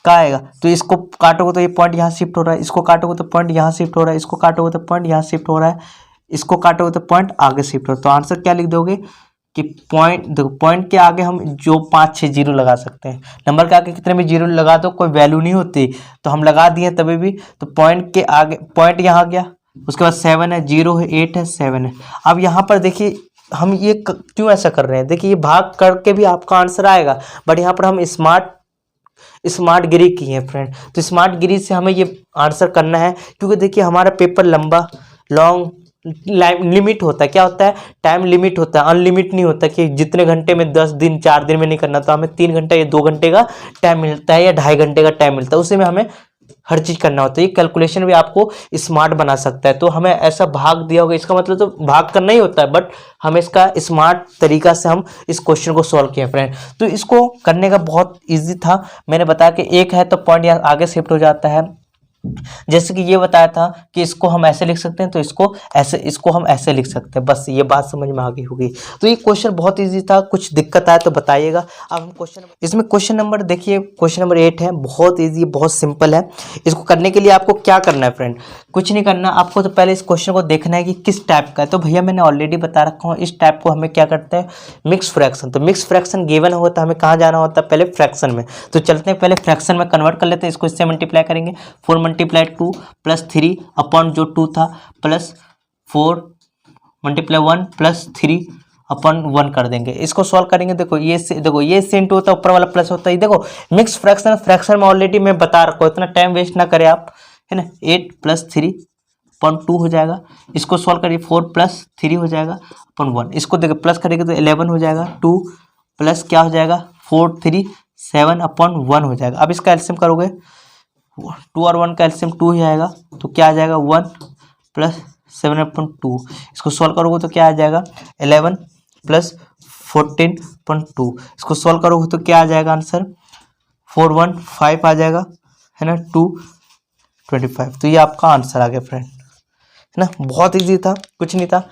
क्या आएगा, तो इसको काटोगे तो ये पॉइंट यहाँ शिफ्ट हो रहा है, इसको काटोगे तो पॉइंट यहाँ शिफ्ट हो रहा है, इसको काटोगे तो पॉइंट यहाँ शिफ्ट हो रहा है, इसको काटोगे तो पॉइंट आगे शिफ्ट हो रहा है। तो आंसर क्या लिख दोगे कि पॉइंट, देखो पॉइंट के आगे हम जो 5 6 जीरो लगा सकते हैं, नंबर के आगे कितने भी जीरो लगा दो कोई वैल्यू नहीं होती, तो हम लगा दिए तभी भी। तो पॉइंट के आगे पॉइंट यहाँ आ गया, उसके बाद 7 है, 0 है, 8 है, 7 है। अब यहाँ पर देखिए हम ये क्यों ऐसा कर रहे हैं, देखिए ये भाग करके भी आपका आंसर आएगा, बट यहाँ पर हम स्मार्ट गिरी की है फ्रेंड। तो स्मार्ट गिरी से हमें ये आंसर करना है, क्योंकि देखिए हमारा पेपर लंबा लॉन्ग लिमिट होता है, क्या होता है, टाइम लिमिट होता है, अनलिमिट नहीं होता कि जितने घंटे में 10 दिन 4 दिन में नहीं करना। तो हमें 3 घंटा या 2 घंटे का टाइम मिलता है या 2.5 घंटे का टाइम मिलता है, उसी में हमें हर चीज करना होता है। ये कैलकुलेशन भी आपको स्मार्ट बना सकता है। तो हमें ऐसा भाग दिया होगा, इसका मतलब तो भाग करना ही होता है, बट हमें इसका स्मार्ट तरीका से हम इस क्वेश्चन को सॉल्व किया फ्रेंड। तो इसको करने का बहुत इजी था, मैंने बताया कि एक है तो पॉइंट यहाँ आगे शिफ्ट हो जाता है, जैसे कि ये बताया था कि इसको हम ऐसे लिख सकते हैं, तो इसको हम ऐसे लिख सकते हैं। बस ये बात समझ में आ गई होगी। तो ये क्वेश्चन बहुत इजी था, कुछ दिक्कत आए तो बताइएगा। अब हम इसमें क्वेश्चन नंबर देखिए, क्वेश्चन नंबर 8 है, बहुत इजी, बहुत सिंपल है। इसको करने के लिए आपको क्या करना है फ्रेंड, कुछ नहीं करना, आपको तो पहले इस क्वेश्चन को देखना है कि किस टाइप का है। तो भैया मैंने ऑलरेडी बता रखा हूँ, इस टाइप को हमें क्या करते हैं, मिक्स फ्रैक्शन। तो मिक्स फ्रैक्शन गिवन होता है, हमें कहाँ जाना होता है, पहले फ्रैक्शन में। तो चलते हैं पहले फ्रैक्शन में कन्वर्ट कर लेते हैं। इसको इससे मल्टीप्लाई करेंगे, 4 × 2 + 3 अपॉन जो 2 था प्लस 4 × 1 + 3 अपॉन 1 कर देंगे। इसको सॉल्व करेंगे, देखो ये से इंटू होता है, ऊपर वाला प्लस होता है। देखो मिक्स फ्रैक्शन में ऑलरेडी मैं बता रखा हूँ, इतना टाइम वेस्ट ना करें आप, है ना। 8 + 3 अपॉन 2 हो जाएगा। इसको सॉल्व करिए, 4 + 3 हो जाएगा अपॉन 1। इसको देखो प्लस करेंगे तो 11 हो जाएगा, 2 प्लस क्या हो जाएगा 4 3 7 अपॉन 1 हो जाएगा। अब इसका एलसीएम करोगे, 2 और 1 का एलसीएम 2 ही आएगा, तो क्या आ जाएगा 1 + 7 अपॉन 2। इसको सॉल्व करोगे तो क्या आ जाएगा 11 + 14 अपॉन 2। इसको सॉल्व करोगे तो क्या आ जाएगा आंसर 4 1 5 आ जाएगा, है ना, 2 25। तो ये आपका आंसर आ गया फ्रेंड, है ना। बहुत इजी था, कुछ नहीं था,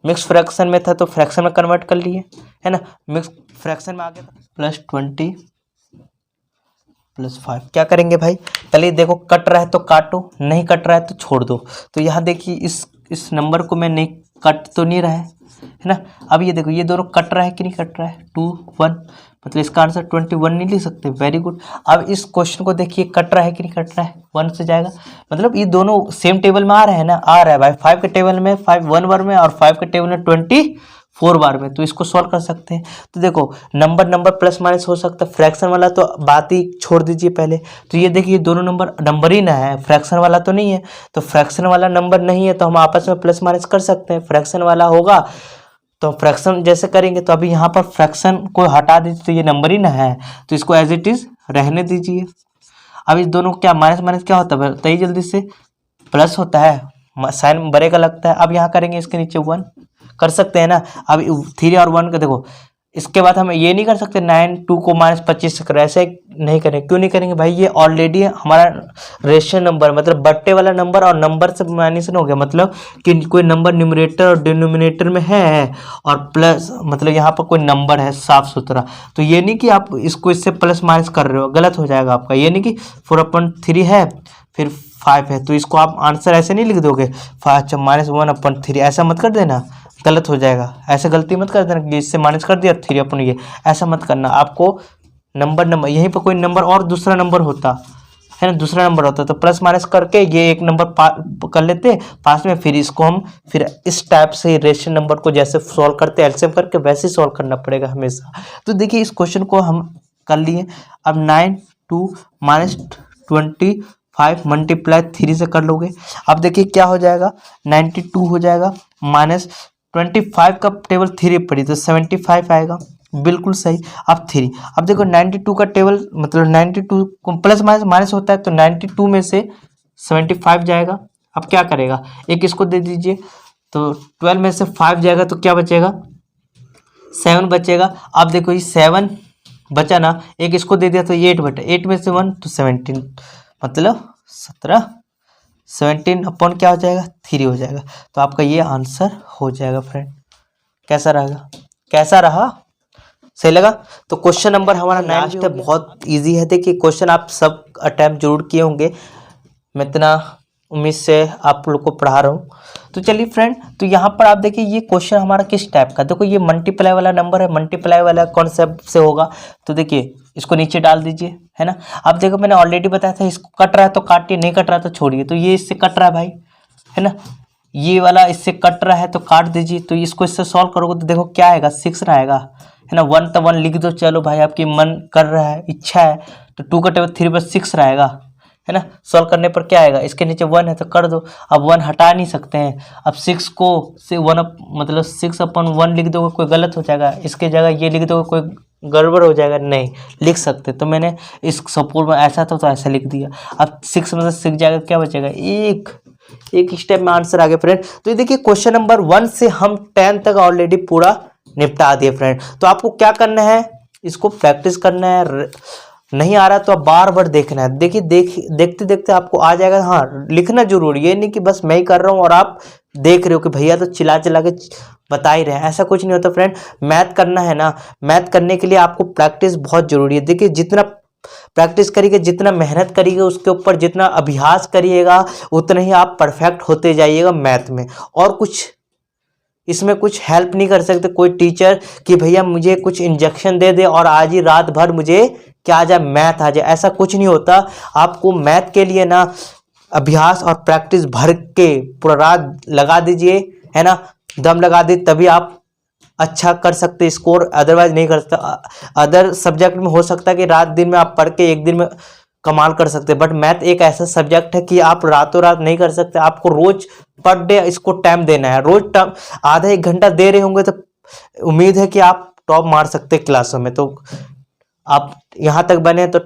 मिक्स फ्रैक्शन में था तो फ्रैक्शन में कन्वर्ट कर लिए, है ना। मिक्स फ्रैक्शन में आ गया था +20 + 5। क्या करेंगे भाई, पहले देखो कट रहा है तो काटो, नहीं कट रहा है तो छोड़ दो। तो यहाँ देखिए इस नंबर को मैं नहीं कट तो नहीं रहा है ना। अब ये देखो ये दोनों कट रहा है कि नहीं कट रहा है, 2 1, मतलब इसका आंसर 21 नहीं लिख सकते, वेरी गुड। अब इस क्वेश्चन को देखिए कट रहा है कि नहीं कट रहा है, 1 से जाएगा, मतलब ये दोनों सेम टेबल में आ रहे हैं ना, आ रहा है भाई। 5 के टेबल में 5 1 बार में, और 5 के टेबल में 24 बार में, तो इसको सॉल्व कर सकते हैं। तो देखो नंबर प्लस माइनस हो सकता है, फ्रैक्शन वाला तो बात ही छोड़ दीजिए पहले। तो ये देखिए दोनों नंबर ही ना है, फ्रैक्शन वाला तो नहीं है। तो फ्रैक्शन वाला नंबर नहीं है तो हम आपस में प्लस माइनस कर सकते हैं। फ्रैक्शन वाला होगा तो फ्रैक्शन जैसे करेंगे, तो अभी यहाँ पर फ्रैक्शन को हटा दीजिए, तो ये नंबर ही ना है, तो इसको एज इट इज रहने दीजिए। अब इस दोनों क्या माइनस क्या होता है, बताइए जल्दी से, प्लस होता है, साइन बड़े का लगता है। अब यहाँ करेंगे इसके नीचे 1 कर सकते हैं ना। अब 3 और 1 का देखो, इसके बाद हम ये नहीं कर सकते 9 2 को -25 से करें, ऐसे नहीं करेंगे। क्यों नहीं करेंगे भाई, ये ऑलरेडी हमारा रेशनल नंबर मतलब बट्टे वाला नंबर और नंबर से माइनस हो गया, मतलब कि कोई नंबर न्यूमरेटर और डिनोमिनेटर में है और प्लस मतलब यहाँ पर कोई नंबर है साफ सुथरा। तो ये नहीं कि आप इसको इससे प्लस माइनस कर रहे हो, गलत हो जाएगा आपका। ये नहीं कि 4/3 है फिर 5 है, तो इसको आप आंसर ऐसे नहीं लिख दोगे 5 -1/3, ऐसा मत कर देना, गलत हो जाएगा। ऐसे गलती मत कर देना कि इससे माइनस कर दिया 3 अपन ये, ऐसा मत करना। आपको नंबर यहीं पर कोई नंबर और दूसरा नंबर होता है ना, दूसरा नंबर होता तो प्लस माइनस करके ये एक नंबर कर लेते पास में, फिर इसको हम फिर इस टाइप से रेशनल नंबर को जैसे सॉल्व करते एलसीएम करके वैसे ही सॉल्व करना पड़ेगा हमेशा। तो देखिए इस क्वेश्चन को हम कर लिए। अब 9 2 -25 मल्टीप्लाई 3 से कर लोगे। अब देखिए क्या हो जाएगा, 92 हो जाएगा, -25 का टेबल 3 पड़ी तो 75 आएगा, बिल्कुल सही। अब 3, अब देखो 92 का टेबल मतलब 92 को प्लस माइनस होता है तो 92 में से 75 जाएगा। अब क्या करेगा, एक इसको दे दीजिए तो 12 में से 5 जाएगा तो क्या बचेगा, 7 बचेगा। अब देखो ये 7 बचा ना, एक इसको दे दिया तो 8 बटा 8 में से 1 तो 17 मतलब 17, 17 अपॉन क्या हो जाएगा 3 हो जाएगा। तो आपका ये आंसर हो जाएगा फ्रेंड। कैसा रहेगा, कैसा रहा, सही लगा? तो क्वेश्चन नंबर हमारा 9 है, बहुत इजी है। देखिए क्वेश्चन आप सब अटैम्प्ट जरूर किए होंगे, मैं इतना उम्मीद से आप लोग को पढ़ा रहा हूँ। तो चलिए फ्रेंड, तो यहाँ पर आप देखिए ये क्वेश्चन हमारा किस टाइप का, देखो ये मल्टीप्लाई वाला नंबर है, मल्टीप्लाई वाला कॉन्सेप्ट से होगा। तो देखिए इसको नीचे डाल दीजिए, है ना। अब देखो मैंने ऑलरेडी बताया था, इसको कट रहा है तो काटिए, नहीं कट रहा तो छोड़िए। तो ये इससे कट रहा है भाई, है ना, ये वाला इससे कट रहा है तो काट दीजिए। तो इसको इससे सॉल्व करोगे तो देखो क्या आएगा, 6 रहेगा, है ना। 1 तो 1 लिख दो, चलो भाई आपकी मन कर रहा है, इच्छा है। तो 2 का टेबल 3 पर 6 रहेगा, है ना। सॉल्व करने पर क्या आएगा, इसके नीचे 1 है तो कर दो। अब 1 हटा नहीं सकते हैं, अब 6 को से 1 मतलब 6/1 लिख दोगे कोई गलत हो जाएगा, इसके जगह ये लिख दोगे कोई गड़बड़ हो जाएगा, नहीं लिख सकते। तो मैंने इस सपोर्ट में ऐसा था तो ऐसा लिख दिया। अब 6 में से 6 जाएगा, क्या बचेगा, एक स्टेप में आंसर आ गया फ्रेंड। तो ये देखिए क्वेश्चन नंबर 1 से हम 10 तक ऑलरेडी पूरा निपटा दिए फ्रेंड। तो आपको क्या करना है, इसको प्रैक्टिस करना है, नहीं आ रहा तो आप बार बार देखना है। देखिए देखते देखते आपको आ जाएगा। हाँ लिखना जरूरी, ये नहीं कि बस मैं ही कर रहा हूँ और आप देख रहे हो कि भैया तो चिल्ला चिल्ला के बता ही रहे हैं, ऐसा कुछ नहीं होता फ्रेंड। मैथ करना है ना, मैथ करने के लिए आपको प्रैक्टिस बहुत जरूरी है। देखिए जितना प्रैक्टिस करिएगा, जितना मेहनत करिएगा, उसके ऊपर जितना अभ्यास करिएगा, उतना ही आप परफेक्ट होते जाइएगा मैथ में। और कुछ इसमें कुछ हेल्प नहीं कर सकते कोई टीचर कि भैया मुझे कुछ इंजेक्शन दे दे और आज ही रात भर मुझे क्या आ जाए, मैथ आ जाए, ऐसा कुछ नहीं होता। आपको मैथ के लिए ना अभ्यास और प्रैक्टिस भर के पूरा रात लगा दीजिए, है ना, दम लगा दीजिए, तभी आप अच्छा कर सकते स्कोर, अदरवाइज नहीं कर सकता। अदर सब्जेक्ट में हो सकता है कि रात दिन में आप पढ़ के एक दिन में कमाल कर सकते हैं, बट मैथ एक ऐसा सब्जेक्ट है कि आप रातों रात नहीं कर सकते। आपको रोज पर डे इसको टाइम देना है, रोज टाइम आधा 1 घंटा दे रहे होंगे तो उम्मीद है कि आप टॉप मार सकते हैं क्लासों में। तो आप यहाँ तक बने तो